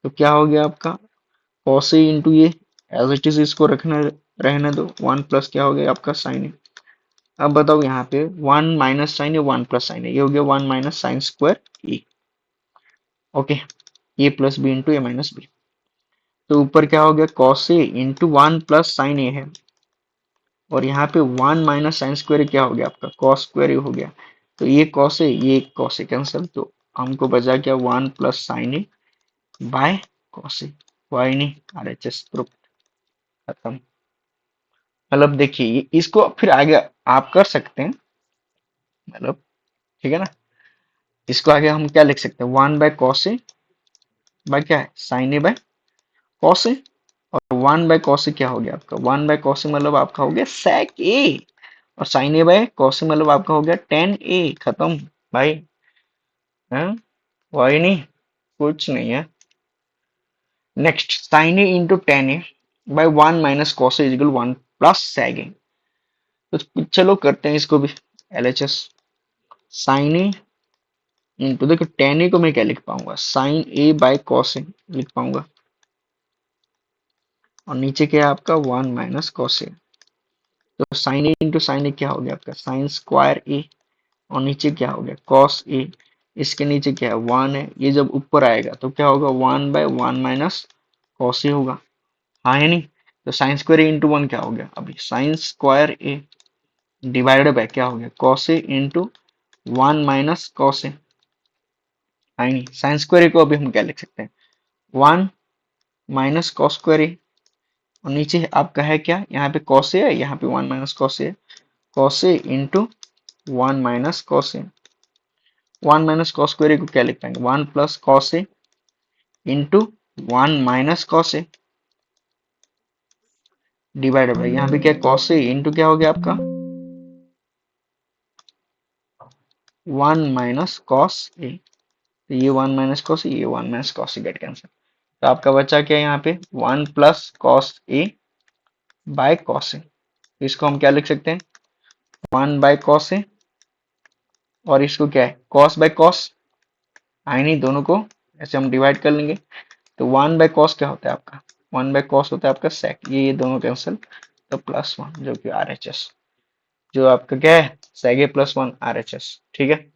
तो क्या हो गया आपका, कॉस ए इंटू ये, एज इट इज इसको रखना, रहने दो, 1 प्लस क्या हो गया आपका साइन ए। अब बताओ यहाँ पे 1 माइनस साइन ए 1 प्लस साइन ए, ये हो गया 1 माइनस साइन स्क्वायर ए। ओके, ए प्लस बी इंटू ए माइनस बी, तो ऊपर क्या हो गया, cos A into 1 plus sign ए है, और यहाँ पे 1 माइनस साइन स्क्वायर क्या हो गया आपका, कॉस स्क्वायर ए हो गया, तो ये कॉस ए, ये कॉस ए कैंसिल, तो हमको बचा क्या, 1 plus sign A by cos A. वाई नहीं, आरएचएस प्रूफ, खत्म। मतलब देखिए इसको फिर आगे आप कर सकते हैं, मतलब ठीक है ना, इसको आगे हम क्या लिख सकते हैं, 1 बाय कॉस ए बाय क्या है, साइन ए बाय कॉस ए, और 1 बाय कॉस ए क्या हो गया आपका, 1 बाय कॉस ए मतलब आपका हो गया sec ए, और साइन ए बाय कॉस ए मतलब आपका हो गया tan ए, खत्म भाई, है, वही नहीं, कुछ नहीं है। Next, sine A into tan a by 1 minus cos a is equal 1 plus sec a, तो चलो करते हैं इसको भी, एलएचएस, साइन ए इंटू, देखो टेन ए को मैं क्या लिख पाऊंगा, sine A by cos a लिख पाऊंगा, और नीचे क्या है आपका 1 माइनस कॉस ए, तो sine A into sine a क्या हो गया आपका, साइन स्क्वायर ए, और नीचे क्या हो गया कॉस ए, इसके नीचे क्या है 1 है, ये जब ऊपर आएगा तो क्या होगा 1/1 माइनस कॉस ए होगा, हाँ या नहीं। तो साइन स्क्वायर ए इंटू 1 क्या हो गया, अभी साइन स्क्वायर ए डिवाइडेड बाय क्या हो गया cos A into 1 minus cos ए, हाँ या नहीं। साइन स्क्वायर ए को अभी हम क्या लिख सकते हैं 1 माइनस कॉस स्क्वायर ए, और नीचे आपका है क्या, यहाँ पे कॉस ए है, यहाँ पे 1 minus cos A, cos A into 1 minus cos A. 1 minus cos square A को क्या लिख पाएंगे 1 plus cos A into 1 minus cos A divided bye यहाँ पे क्या कॉस ए इंटू क्या हो गया आपका 1 माइनस कॉस ए, तो ये 1 माइनस कॉस ए, ये 1 minus cos A get cancel, तो आपका बचा क्या यहाँ पे 1 plus cos A by cos A, तो इसको हम क्या लिख सकते हैं 1 बाय कॉस ए, और इसको क्या है कॉस बाय कॉस, आई नहीं, दोनों को ऐसे हम डिवाइड कर लेंगे, तो 1 बाय कॉस क्या होता है आपका 1 बाय कॉस होता है आपका सेक, ये दोनों कैंसिल, तो +1 जो कि RHS, जो आपका क्या है सेक ए +1 RHS, ठीक है।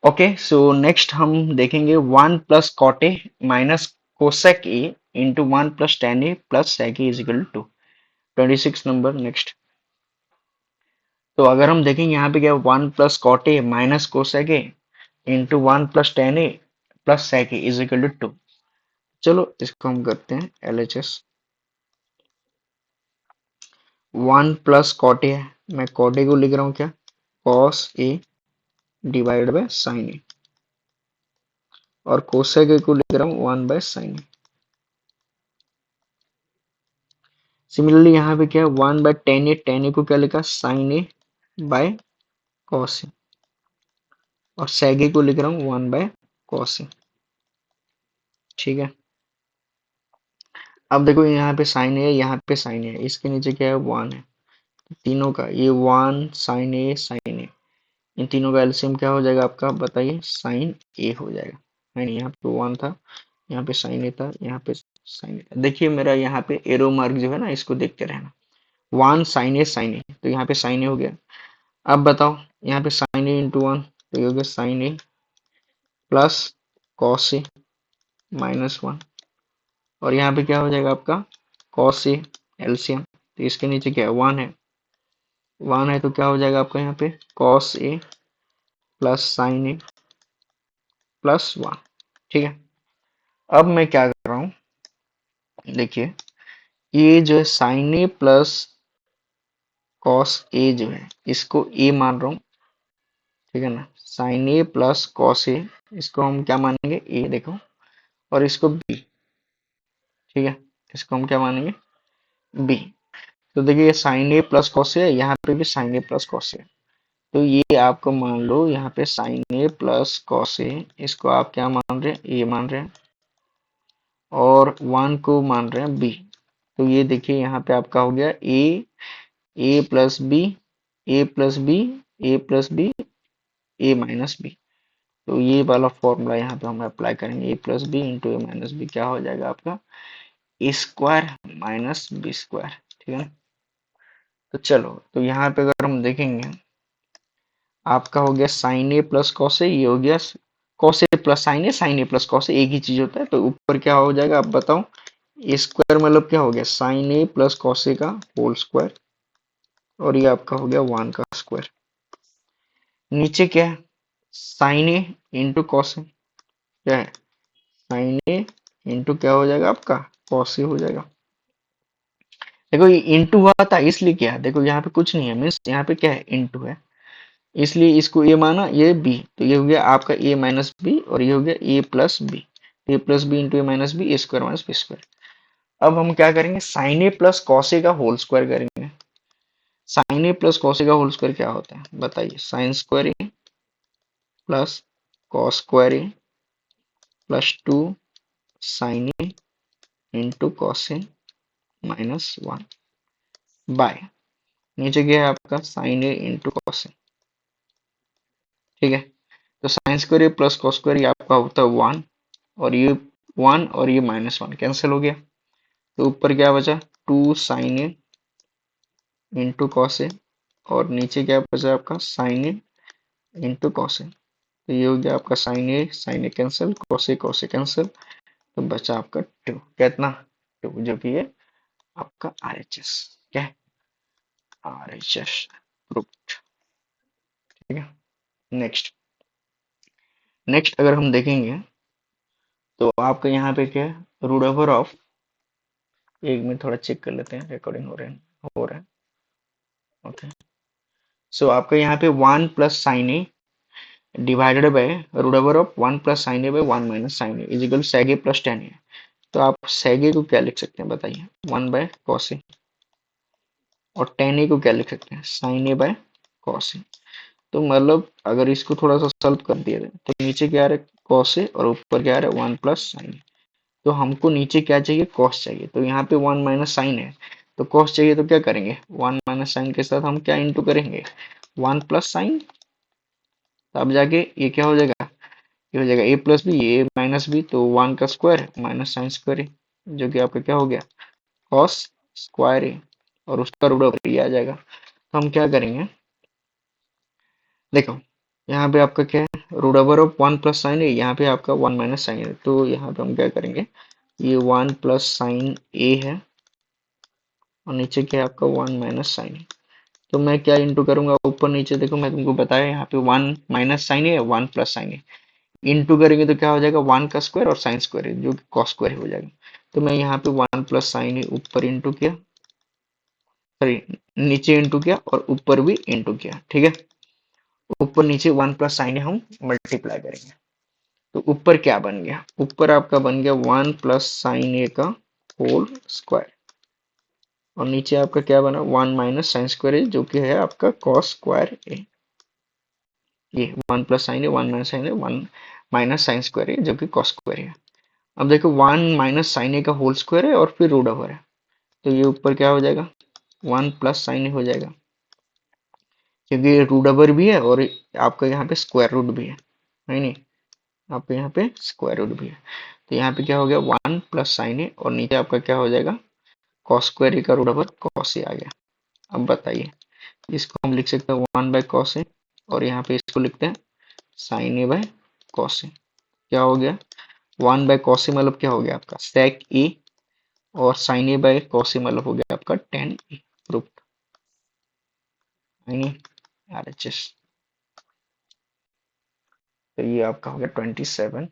ओके सो नेक्स्ट हम देखेंगे 1 plus cot a minus cosec a into 1 plus tan a plus sec a is equal to 26 number next. तो अगर हम देखेंगे यहाँ पे क्या 1 plus cot a minus cosec a into 1 plus tan a plus sec a is equal to 2। चलो इसको हम करते हैं LHS। 1 प्लस कॉट ए है, मैं कॉट ए को लिख रहा हूँ क्या cos A divide by sine ए, और कोसेक ए को लिख रहा हूँ 1 बाय साइन ए। सिमिलरली यहाँ पे क्या है 1 बाय टेन ए को क्या लिखा साइन ए बाय कॉस ए, और सेग ए को लिख रहा हूँ 1 बाय कॉस ए, ठीक है। अब देखो यहाँ पे साइन ए, यहाँ पे साइन ए, इसके नीचे क्या है 1 है, तीनों का ये 1 साइन ए, इन तीनों का एलसीएम क्या हो जाएगा आपका बताइए साइन ए हो जाएगा, है नहीं। यहाँ पे 1 था, यहाँ पे साइन ए था, यहाँ पे साइन ए, देखिए मेरा यहाँ पे एरो मार्क जो है ना इसको देखते रहना, 1 साइन ए, तो यहाँ पे साइन ए हो गया। अब बताओ यहाँ पे साइन ए इंटू 1, तो ये हो गया साइन ए प्लस कॉस ए -1, और यहाँ पे क्या हो जाएगा आपका कॉस ए एलसीएम, तो इसके नीचे क्या है 1 है, 1 है तो क्या हो जाएगा आपका यहाँ पे कॉस ए प्लस साइन ए +1, ठीक है। अब मैं क्या कर रहा हूँ देखिए, ये जो है साइन ए प्लस कॉस ए जो है इसको ए मान रहा हूँ, ठीक है ना, sign A plus cos A इसको हम क्या मानेंगे ए, देखो, और इसको बी, ठीक है, इसको हम क्या मानेंगे बी। तो देखिए ये sine A plus cos A, यहाँ पे भी sign A plus cos A, तो ये आपको मान लो यहाँ पे sign A plus cos A, इसको आप क्या मान रहे हैं ए मान रहे हैं, और 1 को मान रहे हैं बी। तो ये देखिए यहाँ पे आपका हो गया A plus B, A plus B, A plus B, A minus B. तो ये वाला फॉर्मूला यहाँ पे हम अप्लाई करेंगे, ए प्लस बी इंटू ए माइनस बी क्या हो जाएगा आपका ए स्क्वायर माइनस बी स्क्वायर, ठीक है। तो चलो तो यहाँ पे अगर हम देखेंगे आपका हो गया sine A plus cos A, ये हो गया cos A plus sign A plus cos ए, एक ही चीज होता है, तो ऊपर क्या हो जाएगा आप बताओ ए स्क्वायर मतलब क्या हो गया sine A plus cos a का होल स्क्वायर, और ये आपका हो गया 1 का स्क्वायर। नीचे क्या है साइन ए इंटू कॉस ए, क्या है साइन ए इंटू क्या हो जाएगा आपका कॉस ए हो जाएगा। देखो ये इंटू हुआ था इसलिए क्या है, देखो यहाँ पे कुछ नहीं है, मीन्स यहाँ पे क्या है इंटू है, इसलिए इसको ए माना, ये बी, तो ये हो गया आपका ए माइनस बी, और ये हो गया A plus B, A plus B into A minus B, A square minus B square. अब हम क्या करेंगे sign A plus cos a का होल स्क्वायर करेंगे। Sign A plus cos a का होल स्क्वायर क्या होता है बताइए, sign square A plus cos square A +2 sin A into cos A -1 bye, नीचे क्या है आपका sign A into cos A, ठीक है। तो sign square A plus cos square ये आपका होता है 1, और ये 1 और ये -1 कैंसिल हो गया, तो ऊपर क्या बचा 2 साइन ए इंटू कॉस ए, और नीचे क्या बचा आपका sign A into cos A, तो ये हो गया आपका sign A cancel, cos A cancel, तो बचा आपका टू, कितना, टू, जो कि ये आपका आर एच एस, क्या है, आर एच एस प्रूफ। ठीक है। नेक्स्ट, नेक्स्ट अगर हम देखेंगे तो आपका यहाँ पे क्या है, रूट ओवर ऑफ, एक मिनट थोड़ा चेक कर लेते हैं, रिकॉर्डिंग हो रहा है। ओके, सो आपका यहाँ पे one plus sign A divided by root over of one plus sign A by one minus sine A is equal sec A plus tan A. तो आप सेग ए को क्या लिख सकते हैं बताइए, वन बाय कॉस ए, और टेन ए को क्या लिख सकते हैं, sign A by cos A. तो मतलब अगर इसको थोड़ा सा सॉल्व कर दिया जाए तो नीचे क्या आ रहा है, कॉस ए, और ऊपर क्या आ रहा है, वन प्लस साइन। तो हमको नीचे क्या चाहिए, कॉस चाहिए, तो यहाँ पे वन माइनस साइन है, तो कॉस चाहिए तो क्या करेंगे, वन माइनस साइन के साथ हम क्या इंटू करेंगे, वन प्लस साइन, तब जाके ये क्या हो जाएगा, ये हो जाएगा ए प्लस बी, ए माइनस बी, तो वन का स्क्वायर माइनस साइन स्क्वायर ए, जो कि आपका क्या हो गया, कॉस स्क्वायर ए, और उसका रूट ओवर ये आ जाएगा। तो हम क्या करेंगे, देखो यहाँ पे आपका क्या है, root over of one plus sine है, यहाँ पे आपका वन माइनस साइन है, तो यहाँ पे हम क्या करेंगे, ये वन प्लस साइन ए है, और नीचे क्या है आपका वन माइनस साइन है। तो मैं क्या इंटू करूंगा ऊपर नीचे, देखो मैं तुमको बताया यहाँ पे वन माइनस साइन है, वन प्लस साइन है, इंटू करेंगे तो क्या हो जाएगा, वन का स्क्वायर और साइन स्क्वायर है, जो कि कॉस स्क्वायर हो जाएगा। तो मैं यहाँ पे वन प्लस साइन है ऊपर इंटू किया, सॉरी नीचे इंटू किया, और ऊपर भी इंटू किया, ठीक है। ऊपर नीचे वन प्लस साइन है हम मल्टीप्लाई करेंगे, तो ऊपर क्या बन गया, ऊपर आपका बन गया वन प्लस साइन ए का होल स्क्वायर, और नीचे आपका क्या बना, वन माइनस साइन स्क्वायर ए, जो कि है आपका कॉस स्क्वायर ए। ये one plus sign A, one minus sine A, one minus sign square ए, जो कि कॉस स्क्वायर है। अब देखो वन माइनस साइन ए का होल स्क्वायर है और फिर रूट ओवर है, तो ये ऊपर क्या हो जाएगा, वन प्लस साइन ए हो जाएगा, क्योंकि ये रूट ओवर भी है और आपका यहाँ पे स्क्वायर रूट भी है नहीं, आपके यहाँ पे स्क्वायर रूट भी है। तो यहाँ पे क्या हो गया, वन प्लस साइन ए, और नीचे आपका क्या हो जाएगा, कॉस स्क्वायर ए का रूट ओवर कॉस ए आ गया। अब बताइए, इसको हम लिख सकते हैं वन बाय कॉस ए, और यहाँ पे इसको लिखते हैं साइन ए बाय कॉस ए। क्या हो गया, वन बाय कॉस ए मतलब क्या हो गया आपका सेक ए, और साइन ए बाय कॉस ए मतलब हो गया आपका टेन ए, प्रूफ यानी आरएचएस। तो ये आपका हो गया 27।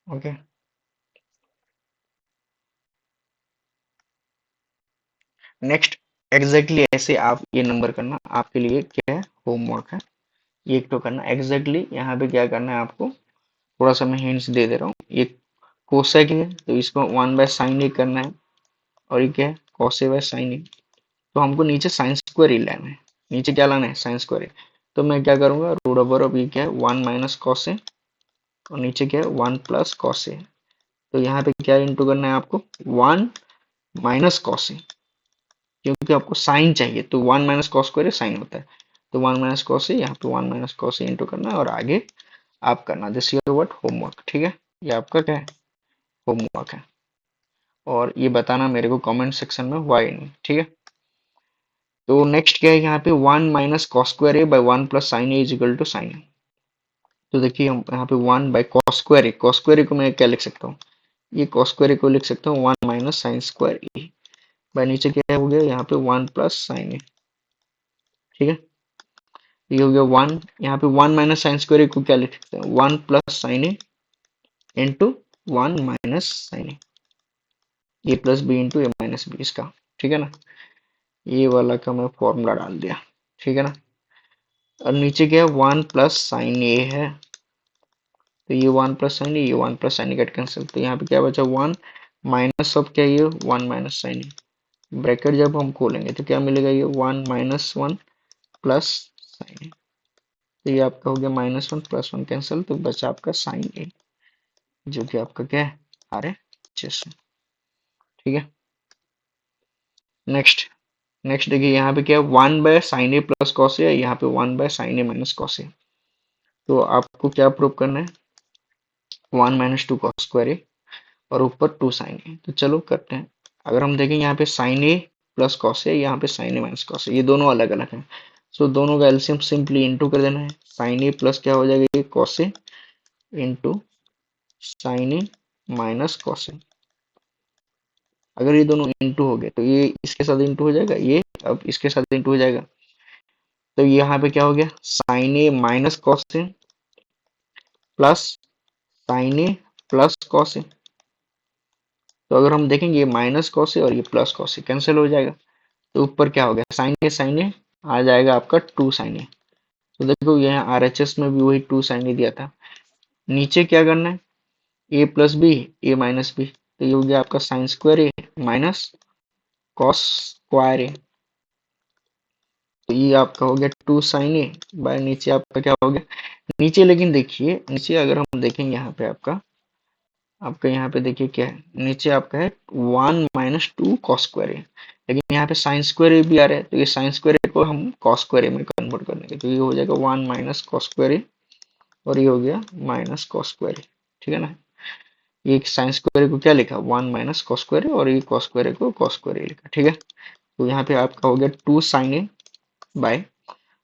ओके, नेक्स्ट, एग्जैक्टली ऐसे आप ये नंबर करना, आपके लिए क्या है, होमवर्क है, ये एक तो करना एग्जैक्टली यहाँ पे क्या करना है आपको, थोड़ा सा मैं हिंट्स दे दे रहा हूँ। ये कोसेक है तो इसको वन बाय साइन ए करना है, और ये क्या है, cos A by sine A, तो हमको नीचे साइन स्क्वायर ही लाना है, नीचे क्या लाना है, साइन स्क्वायर। तो मैं क्या करूंगा, रूट ओवर ऑफ ये क्या है, वन माइनस कॉस ए, और नीचे क्या है, वन प्लस कॉस ए। तो यहाँ पे क्या इंटू करना है आपको, वन माइनस कॉस ए, क्योंकि आपको साइन चाहिए, तो one minus cos square sine होता है, तो वन माइनस कॉस ए, यहाँ पे one minus cos A into करना है, और आगे आप करना, दिस योर व्हाट, होमवर्क। ठीक है, ये आपका क्या है, होमवर्क है, और ये बताना मेरे को कमेंट सेक्शन में हुआ ही नहीं, ठीक है। तो नेक्स्ट क्या है, यहाँ पे one minus cos square A by one plus sign A is equal to sine A. तो देखिए हम यहाँ पे one by cos square A, cos square A को मैं क्या लिख सकता हूँ, ये कॉस स्क्वायर ए को लिख सकता हूँ one minus sign square A, bye नीचे क्या हो गया, यहाँ पे वन प्लस साइन ए, ठीक है। ये हो गया वन, यहाँ पे one minus sign square A को क्या लिख सकते हैं, वन प्लस साइन ए इंटू वन माइनस साइन ए प्लस बी इंटू ए माइनस बी, इसका, ठीक है ना। ये वाला का मैं फॉर्मूला डाल दिया, ठीक है ना। और नीचे क्या है, वन प्लस साइन ए है, तो ये वन प्लस साइन ए, ये वन प्लस साइन ए गेट कैंसिल, तो यहाँ पे क्या बचा, वन माइनस ऑफ क्या, ये one minus sine A, bracket जब हम खोलेंगे तो क्या मिलेगा, ये one minus one plus sign A, तो ये आपका हो गया minus one plus one cancel, तो बचा आपका साइन ए, जो कि आपका क्या है, आ रहा है जैसे, ठीक है। नेक्स्ट, नेक्स्ट देखिए यहाँ पे क्या है, one by sine A plus cos A, यहाँ पे one by sine A minus cos A. तो आपको क्या प्रूव करना है, one minus two cos square A, और ऊपर टू साइन ए। तो चलो करते हैं, अगर हम देखें यहाँ पे sign A plus cos A, यहाँ पे sign A minus cos A, ये दोनों अलग अलग हैं, सो दोनों का एलसीएम सिंपली इंटू कर देना है। साइन ए प्लस क्या हो जाएगा, ये cos A into sine A minus cos ए। अगर ये दोनों इंटू हो गए तो ये इसके साथ इंटू हो जाएगा, ये अब इसके साथ इंटू हो जाएगा। तो यहाँ पे क्या हो गया, sine A minus cos A plus sign A plus cos A. तो अगर हम देखेंगे ये माइनस कॉस ए और ये प्लस कॉस ए कैंसिल हो जाएगा। तो ऊपर क्या हो गया, साइन ए आ जाएगा आपका टू साइन ए। तो देखो यहाँ आरएचएस में भी वही टू साइन ए दिया था। नीचे क्या करना है, a plus B A minus B, तो ये हो गया आपका sine square A minus cos square A. तो ये आपका हो गया टू साइन ए बाय नीचे आपका क्या हो गया, नीचे लेकिन देखिए नीचे अगर हम देखेंगे यहाँ पे आपका आपका यहाँ पे देखिए क्या है, नीचे आपका है one minus two cos square ए, लेकिन यहाँ पे साइन स्क्वायर ए भी आ रहा है। तो ये साइन स्क्वायर ए को हम कॉस स्क्वायर ए में कन्वर्ट कर देंगे, तो ये हो जाएगा one minus cos square A और ये हो गया माइनस कॉस स्क्वायर ए। ठीक है ना, ये साइन स्क्वायर ए को क्या लिखा, one minus cos square A, और ये कॉस स्क्वायर ए को कॉस स्क्वायर ए लिखा। ठीक है, तो यहाँ पे आपका हो गया two sine A by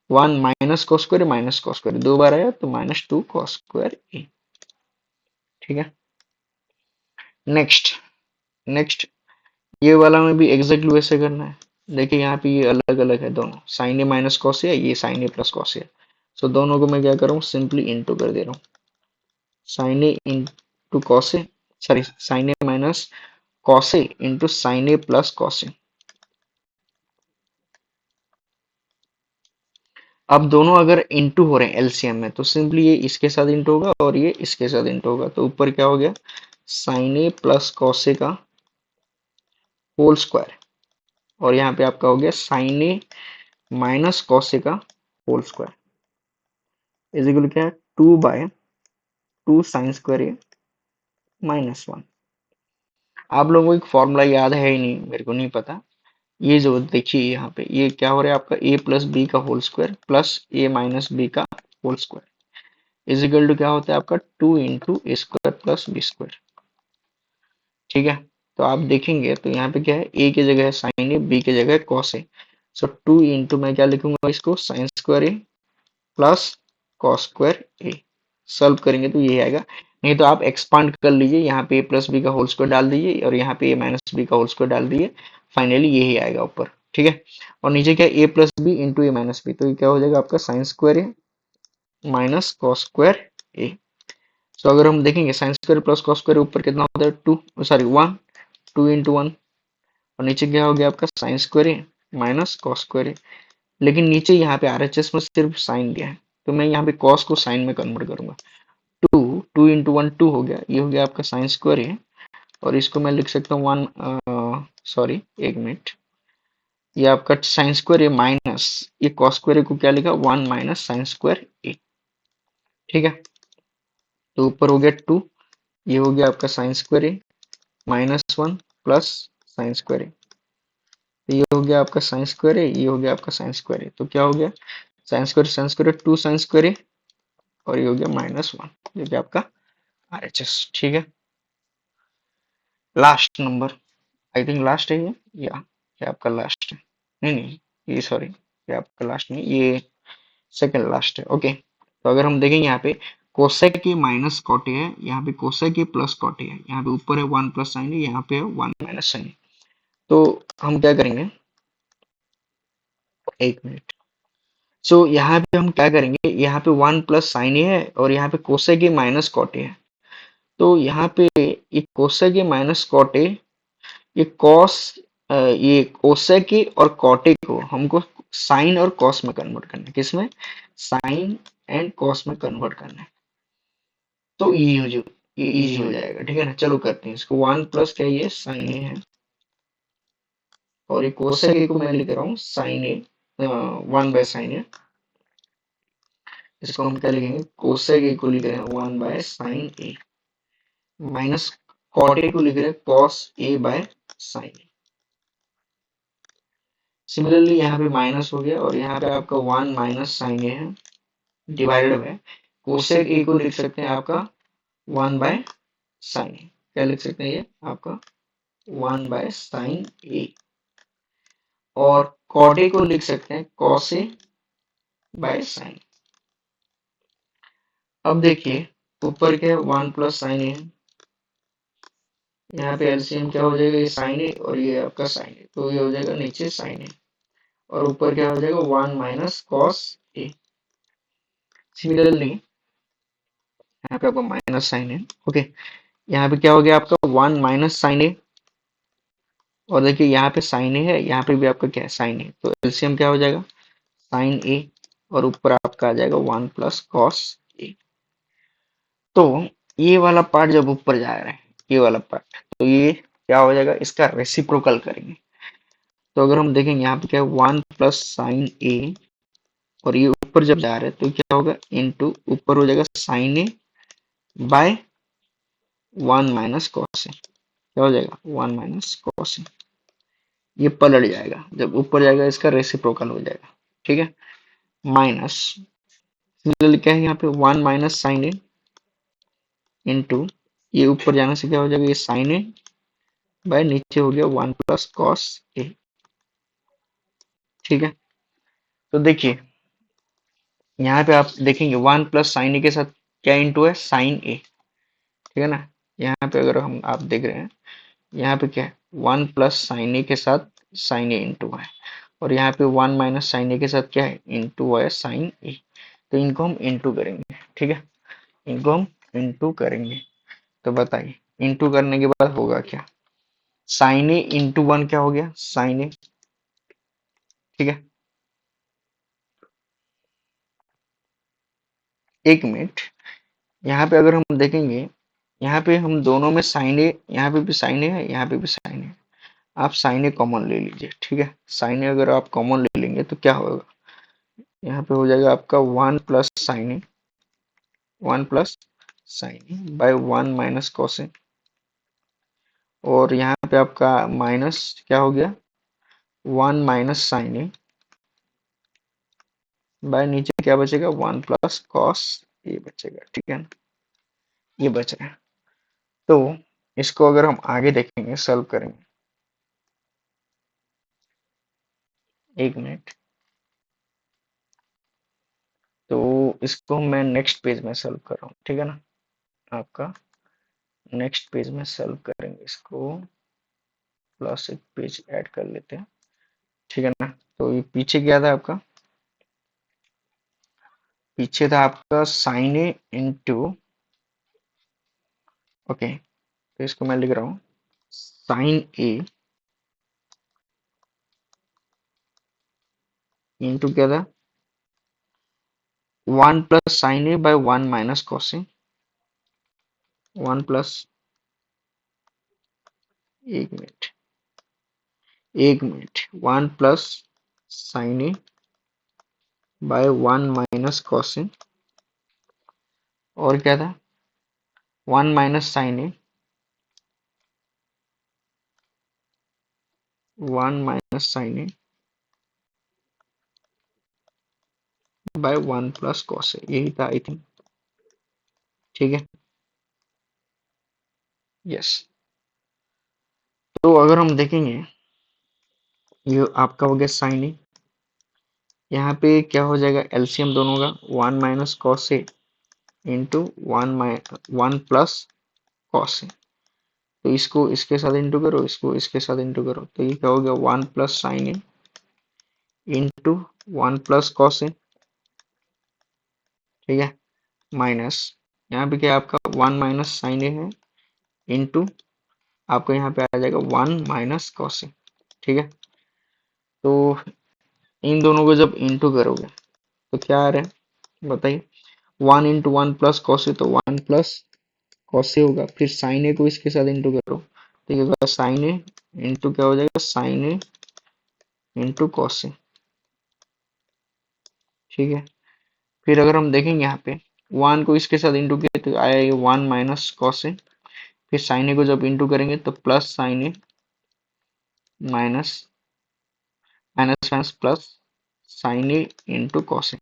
one minus cos square A minus cos square, दो बार आया तो minus two cos square a. ठीक है, नेक्स्ट नेक्स्ट ये वाला में भी एग्जैक्टली वैसे करना है। देखिए यहाँ पे ये अलग अलग है दोनों, sign A minus cos A, ये साइन ए प्लस कॉस ए। सो दोनों को मैं क्या कर रहा हूँ, सिंपली इंटू कर दे रहा हूँ। Sine A into cos A, sorry sine A minus cos A into sine A plus cos ए। अब दोनों अगर इंटू हो रहे हैं एलसीएम में, तो सिंपली ये इसके साथ इंटू होगा और ये इसके साथ इंटू होगा। तो ऊपर क्या हो गया, sine A plus cos a का होल स्क्वायर, और यहाँ पे आपका हो गया sine A minus cos a का होल स्क्वायर इज इक्वल क्या है, two by two sine square A minus one. आप लोगों को एक फॉर्मूला याद है ही नहीं, मेरे को नहीं पता। ये जो देखिए यहाँ पे ये क्या हो रहा है आपका, ए प्लस बी का whole square plus a minus b का whole square is equal to क्या होता है आपका, two into a square plus B square. ठीक है, तो आप देखेंगे तो यहाँ पे क्या है, ए की जगह है साइन ए, बी की जगह है cos A. So two into मैं क्या लिखूंगा इसको, sign square A plus cos square A. Solve करेंगे तो ये आएगा, नहीं तो आप एक्सपांड कर लीजिए, यहाँ पे ए प्लस बी का होल स्क्वायर डाल दीजिए और यहाँ पे ए माइनस बी का होल स्क्वायर डाल दीजिए, फाइनली यही आएगा ऊपर। ठीक है, और नीचे क्या है, a plus B into A minus B, तो ये क्या हो जाएगा आपका sine square A minus cos square a. So अगर हम देखेंगे sine square plus cos square ऊपर कितना होता है, two, sorry one, two into one, और नीचे क्या हो गया आपका साइन स्क्वायर ए माइनस कॉस स्क्वायर ए। लेकिन नीचे यहाँ पे आरएचएस में सिर्फ साइन दिया है, तो मैं यहाँ पे कॉस को साइन में कन्वर्ट करूंगा। Two, two into one two हो गया, ये हो गया आपका साइन स्क्वायर ए, और इसको मैं लिख सकता हूँ वन, सॉरी एक मिनट, ये आपका साइन स्क्वायर ए माइनस ये कॉस स्क्वायर ए को क्या लिखा, one minus sign square a. ठीक है, तो ऊपर हो गया टू, ये हो गया आपका sine square A minus one plus sign square A. तो ये हो गया आपका साइन स्क्वायर ए, ये हो गया आपका साइन स्क्वायर ए, तो क्या हो गया, sine square two sine square A, और ये हो गया माइनस वन, जो कि आपका आरएचएस। ठीक है, last number, I think last है या ये आपका लास्ट है, नहीं नहीं ये सॉरी ये आपका लास्ट नहीं, ये सेकंड लास्ट है। ओके, तो अगर हम देखेंगे यहाँ पे कोसेक के माइनस कॉटे है, यहाँ पे कोसेक के प्लस कॉटे है, यहाँ पे ऊपर है वन प्लस साइन है, यहाँ पे है वन माइनस साइन है। तो हम क्या करेंगे, एक मिनट। सो यहाँ पे हम क्या करेंगे, यहाँ पे वन प्लस साइन है और यहाँ पे कोसेक के माइनस कॉटे है। तो यहाँ पे ये कोसेक के माइनस कॉटे, ये कॉस, ये कोसेक और कॉटे को हमको साइन और कॉस में कन्वर्ट करना है, किसमें, साइन एंड कॉस में कन्वर्ट करना है। तो ये इजी हो जाएगा। ठीक है ना, चलो करते हैं इसको, वन प्लस क्या ये साइन ए है, और ये कोसेक ए को मैं लिख रहा हूँ sine A, one by sine A. इसको हम क्या लिखेंगे, कोसेक ए को लिख रहे हैं one by sine A, minus cot a को लिख रहे हैं cos A by sine a. Similarly यहाँ पे माइनस हो गया और यहाँ पे आपका वन माइनस साइन ए है डिवाइडेड बाय कोसेक ए को लिख सकते हैं आपका वन बाय साइन ए, क्या लिख सकते हैं ये आपका वन बाय साइन ए, और कॉट ए को लिख सकते हैं कॉस ए बाय साइन। अब देखिए ऊपर क्या है, 1 + sin a, यहाँ पे एलसीएम क्या हो जाएगा, ये साइन ए और ये आपका साइन ए, तो ये हो जाएगा नीचे साइन ए, और ऊपर क्या हो जाएगा 1 - cos a। सिमिलरली यहाँ पे आपका माइनस साइन है, ओके। यहाँ पे क्या हो गया आपका 1 - sin a, और देखिए यहाँ पे साइन ए है, यहाँ पे भी आपका क्या है साइन ए, तो एलसीएम क्या हो जाएगा साइन ए, और ऊपर आपका आ जाएगा 1 + cos a। तो ये वाला पार्ट जब ऊपर जा रहा है, ये वाला पार्ट, तो ये क्या हो जाएगा, इसका रेसिप्रोकल करेंगे। तो अगर हम देखेंगे यहाँ पे क्या है 1 + sin a, और ये ऊपर जब जा रहे हैं तो क्या होगा इनटू ऊपर हो जाएगा sign A by 1 - cos a, क्या हो जाएगा 1 - cos a। ये पलट जाएगा, जब ऊपर जाएगा इसका रेसिप्रोकल हो जाएगा, ठीक है। माइनस, सिमिलरली क्या है यहाँ पे 1 - sin a इंटू, ये ऊपर जाने से क्या हो जाएगा ये साइन ए बाय नीचे हो गया 1 + cos a, ठीक है। तो देखिए यहाँ पे आप देखेंगे 1 + sin a के साथ क्या इंटू है साइन ए, ठीक है ना। यहाँ पे अगर हम आप देख रहे हैं यहाँ पे क्या है 1 + sin a के साथ साइन ए इंटू है, और यहाँ पे 1 - sin a के साथ क्या है इंटू है साइन ए। तो इनको हम इंटू करेंगे, ठीक है, इनको हम इंटू करेंगे। तो बताइए इंटू करने के बाद होगा क्या, साइन ए इंटू 1 क्या हो गया साइन ए, ठीक है। एक मिनट, यहाँ पे अगर हम देखेंगे, यहाँ पे हम दोनों में साइन ए, यहाँ पे भी साइन ए है, यहाँ पे भी साइन ए, आप साइन ए कॉमन ले लीजिए, ठीक है। साइन ए अगर आप कॉमन ले लेंगे तो क्या होगा, यहाँ पे हो जाएगा आपका 1 + sin a, 1 + sin a by 1 - cos a, और यहाँ पे आपका माइनस क्या हो गया 1 - sin a बाय नीचे क्या बचेगा 1 + cos a बचेगा, ठीक है ना, ये बच रहा है। तो इसको अगर हम आगे देखेंगे सॉल्व करेंगे, एक मिनट, तो इसको मैं नेक्स्ट पेज में सॉल्व कर रहा हूँ, ठीक है ना। आपका नेक्स्ट पेज में सॉल्व करेंगे इसको, प्लस एक पेज ऐड कर लेते हैं, ठीक है ना। तो ये पीछे क्या था आपका, पीछे था आपका साइन ए इंटू, ओके, तो इसको मैं लिख रहा हूँ साइन ए इंटू क्या था 1 + sin a by 1 - cos a, 1 + एक मिनट, एक minute, 1 + sin a by 1 - cos a, और क्या था 1 - sin a, 1 - sin a by 1 + cos a, यही था आई थिंक, ठीक है, यस। तो अगर हम देखेंगे ये आपका हो गया साइन ए, यहाँ पे क्या हो जाएगा एलसीएम दोनों का 1 - cos a into 1 + cos a, तो इसको इसके साथ इंटू करो, इसको इसके साथ इंटू करो, तो ये क्या हो गया 1 + sin a into 1 + cos a, ठीक है, माइनस, यहाँ पे क्या आपका 1 - sin a है इंटू आपको यहाँ पे आ जाएगा 1 - cos a, ठीक है। तो इन दोनों को जब इंटू करोगे तो क्या आ रहा है बताइए, 1 × 1 + cos a, तो 1 + cos a होगा, फिर साइन ए को इसके साथ इंटू करो तो ये होगा साइन ए इंटू क्या हो जाएगा sign A into cos A, ठीक है। फिर अगर हम देखेंगे यहाँ पे 1 को इसके साथ इंटू किया तो आया ये 1 - cos ए, फिर साइन ए को जब इंटू करेंगे तो plus sign A minus minus minus plus sign A into cos A,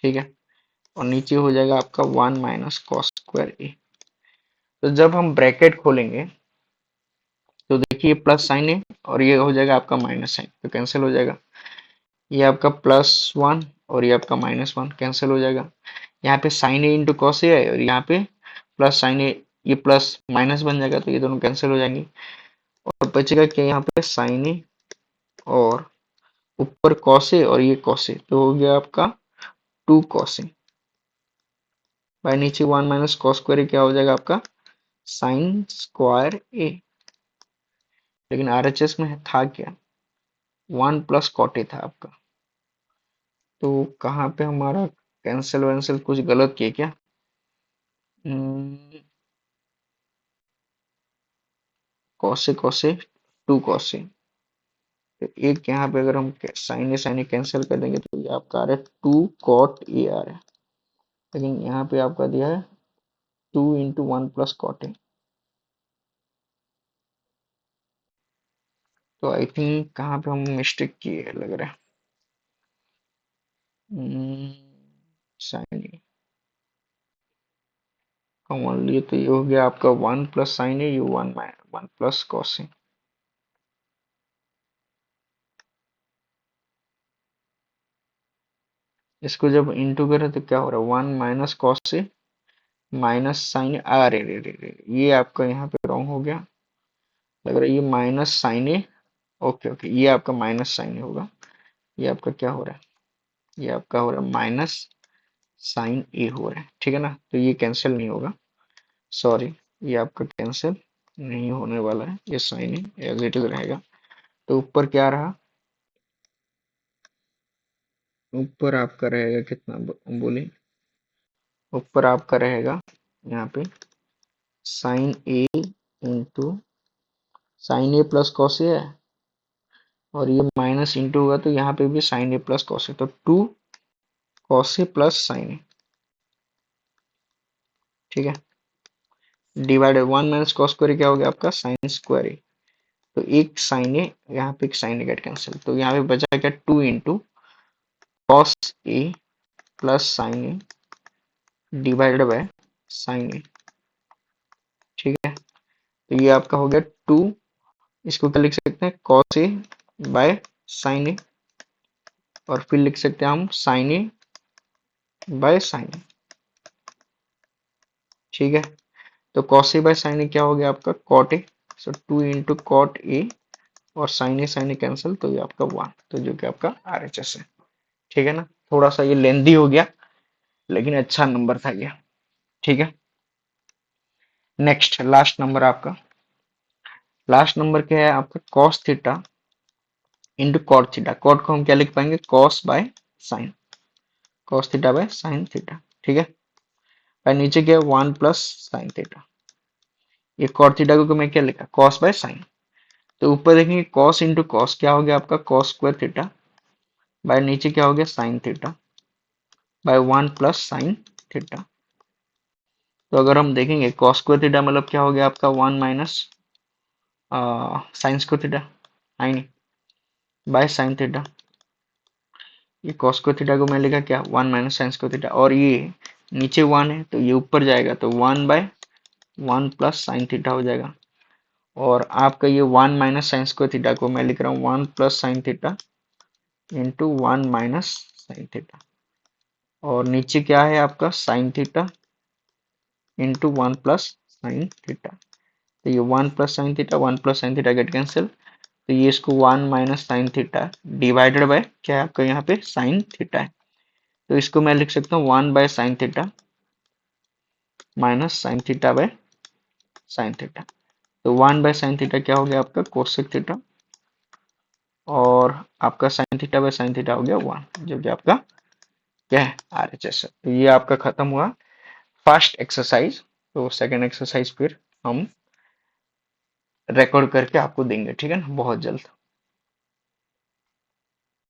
ठीक है, और नीचे हो जाएगा आपका 1 - cos² a। तो जब हम ब्रैकेट खोलेंगे तो देखिए प्लस साइन ए और ये हो जाएगा आपका माइनस साइन, तो कैंसिल हो जाएगा, ये आपका +1 और ये आपका -1 कैंसिल हो जाएगा। यहाँ पे साइन ए इंटू कॉस ए है और यहाँ पे प्लस साइन ए, ये प्लस माइनस बन जाएगा तो ये दोनों कैंसिल हो जाएंगे। और बचेगा क्या यहाँ पे साइन ए और ऊपर कॉस ए और ये कॉस ए, तो हो गया आपका 2 कॉस ए बाय नीचे 1 माइनस कॉस स्क्वायर क्या हो जाएगा आपका साइन स्क्वायर ए। लेकिन आरएचएस में था क्या 1 प्लस कॉट ए था आपका, तो कहाँ पे हमारा कैंसिल वैंसिल कुछ गलत किया क्या। कॉसे कॉसे 2 कॉसे, तो एक यहाँ पे अगर हम साइन ए कैंसिल कर देंगे तो ये आपका आ रहा है 2 कॉट ए आ रहा है। लेकिन यहाँ पे आपका दिया है 2 इंटू 1 प्लस कॉट ए, तो आई थिंक कहाँ पे हम मिस्टेक किए लग रहा है। साइन ए कॉमन लिए तो ये हो गया आपका 1 plus sign A, you 1 plus cos A. इसको जब इंटू करें तो क्या हो रहा है 1 माइनस कॉस ए माइनस साइन ए, अरे रे रे रे, ये आपका यहाँ पे रॉन्ग हो गया लग रहा है, ये माइनस साइन ए। ओके ओके, ये आपका माइनस साइन ए होगा। ये आपका क्या हो रहा है, ये आपका हो रहा है माइनस साइन ए हो रहा है, ठीक है ना, तो ये कैंसिल नहीं होगा, सॉरी, ये आपका कैंसिल नहीं होने वाला है, ये sine a as it is रहेगा। तो ऊपर क्या रहा, ऊपर आपका रहेगा कितना बोले, ऊपर आपका रहेगा यहाँ पे साइन ए इंटू साइन ए प्लस कॉस ए है, और ये माइनस इंटू होगा तो यहाँ पे भी sign A plus cos A, तो 2 कॉस ए प्लस साइन ए, ठीक है, डिवाइडेड 1 माइनस कॉस स्क्वायर क्या हो गया आपका साइन स्क्वायर ए, तो एक साइन ए, यहाँ पे एक साइन ए गेट कैंसिल, तो यहाँ पे बचा क्या 2 into cos A plus sign A divided by sine ए, ठीक है, तो ये आपका हो गया 2, इसको क्या लिख सकते हैं कॉस ए बाय साइन ए, और फिर लिख सकते हैं हम साइन ए बाय साइन ए, ठीक है, तो cos A by sine a क्या हो गया आपका cot a, so 2 into cot a और साइन ए कैंसिल, तो ये आपका 1, तो जो कि आपका आरएचएस है, ठीक है ना, थोड़ा सा ये लेंदी हो गया लेकिन अच्छा नंबर था ये, ठीक है। नेक्स्ट लास्ट नंबर आपका, लास्ट नंबर क्या है आपका cos theta into cot theta, cot को हम क्या लिख पाएंगे cos by sine, cos theta by sine theta, ठीक है, और नीचे क्या है 1 प्लस साइन थीटा, ये कॉट थीटा को मैं क्या लिखा कॉस बाय साइन, तो ऊपर देखेंगे कॉस इंटू कॉस क्या हो गया आपका कॉस स्क्वायर थीटा, बाय नीचे क्या हो गया sine theta by 1 plus sine theta, तो अगर हम देखेंगे कॉस स्क्वायर थीटा मतलब क्या हो गया आपका 1 माइनस साइन स्क्वायर थीटा, आई नहीं, बाय साइन थीटा, ये कॉस स्क्वायर थीटा को मैं लिखा क्या 1 माइनस साइन स्क्वायर थीटा, और ये नीचे 1 है तो ये ऊपर जाएगा तो 1 बाय 1 प्लस साइन थीटा हो जाएगा, और आपका ये 1 माइनस साइन स्क्वायर थीटा को मैं लिख रहा हूँ 1 plus sine theta into 1 minus sine theta, और नीचे क्या है आपका sine theta into 1 plus sine theta, तो ये 1 plus sine theta 1 plus sine theta gate cancel, तो ये इसको 1 minus sine theta divided by क्या है आपका यहाँ पे साइन थीटा है, तो इसको मैं लिख सकता हूँ 1 bye sine theta minus sine theta by sine theta, तो 1 बाय साइन थीटा क्या हो गया आपका कोसेक थीटा, और आपका sine theta by sine theta हो गया 1, जो कि आपका क्या है आरएचएस है। तो ये आपका खत्म हुआ फर्स्ट एक्सरसाइज, तो सेकंड एक्सरसाइज फिर हम रिकॉर्ड करके आपको देंगे, ठीक है ना, बहुत जल्द।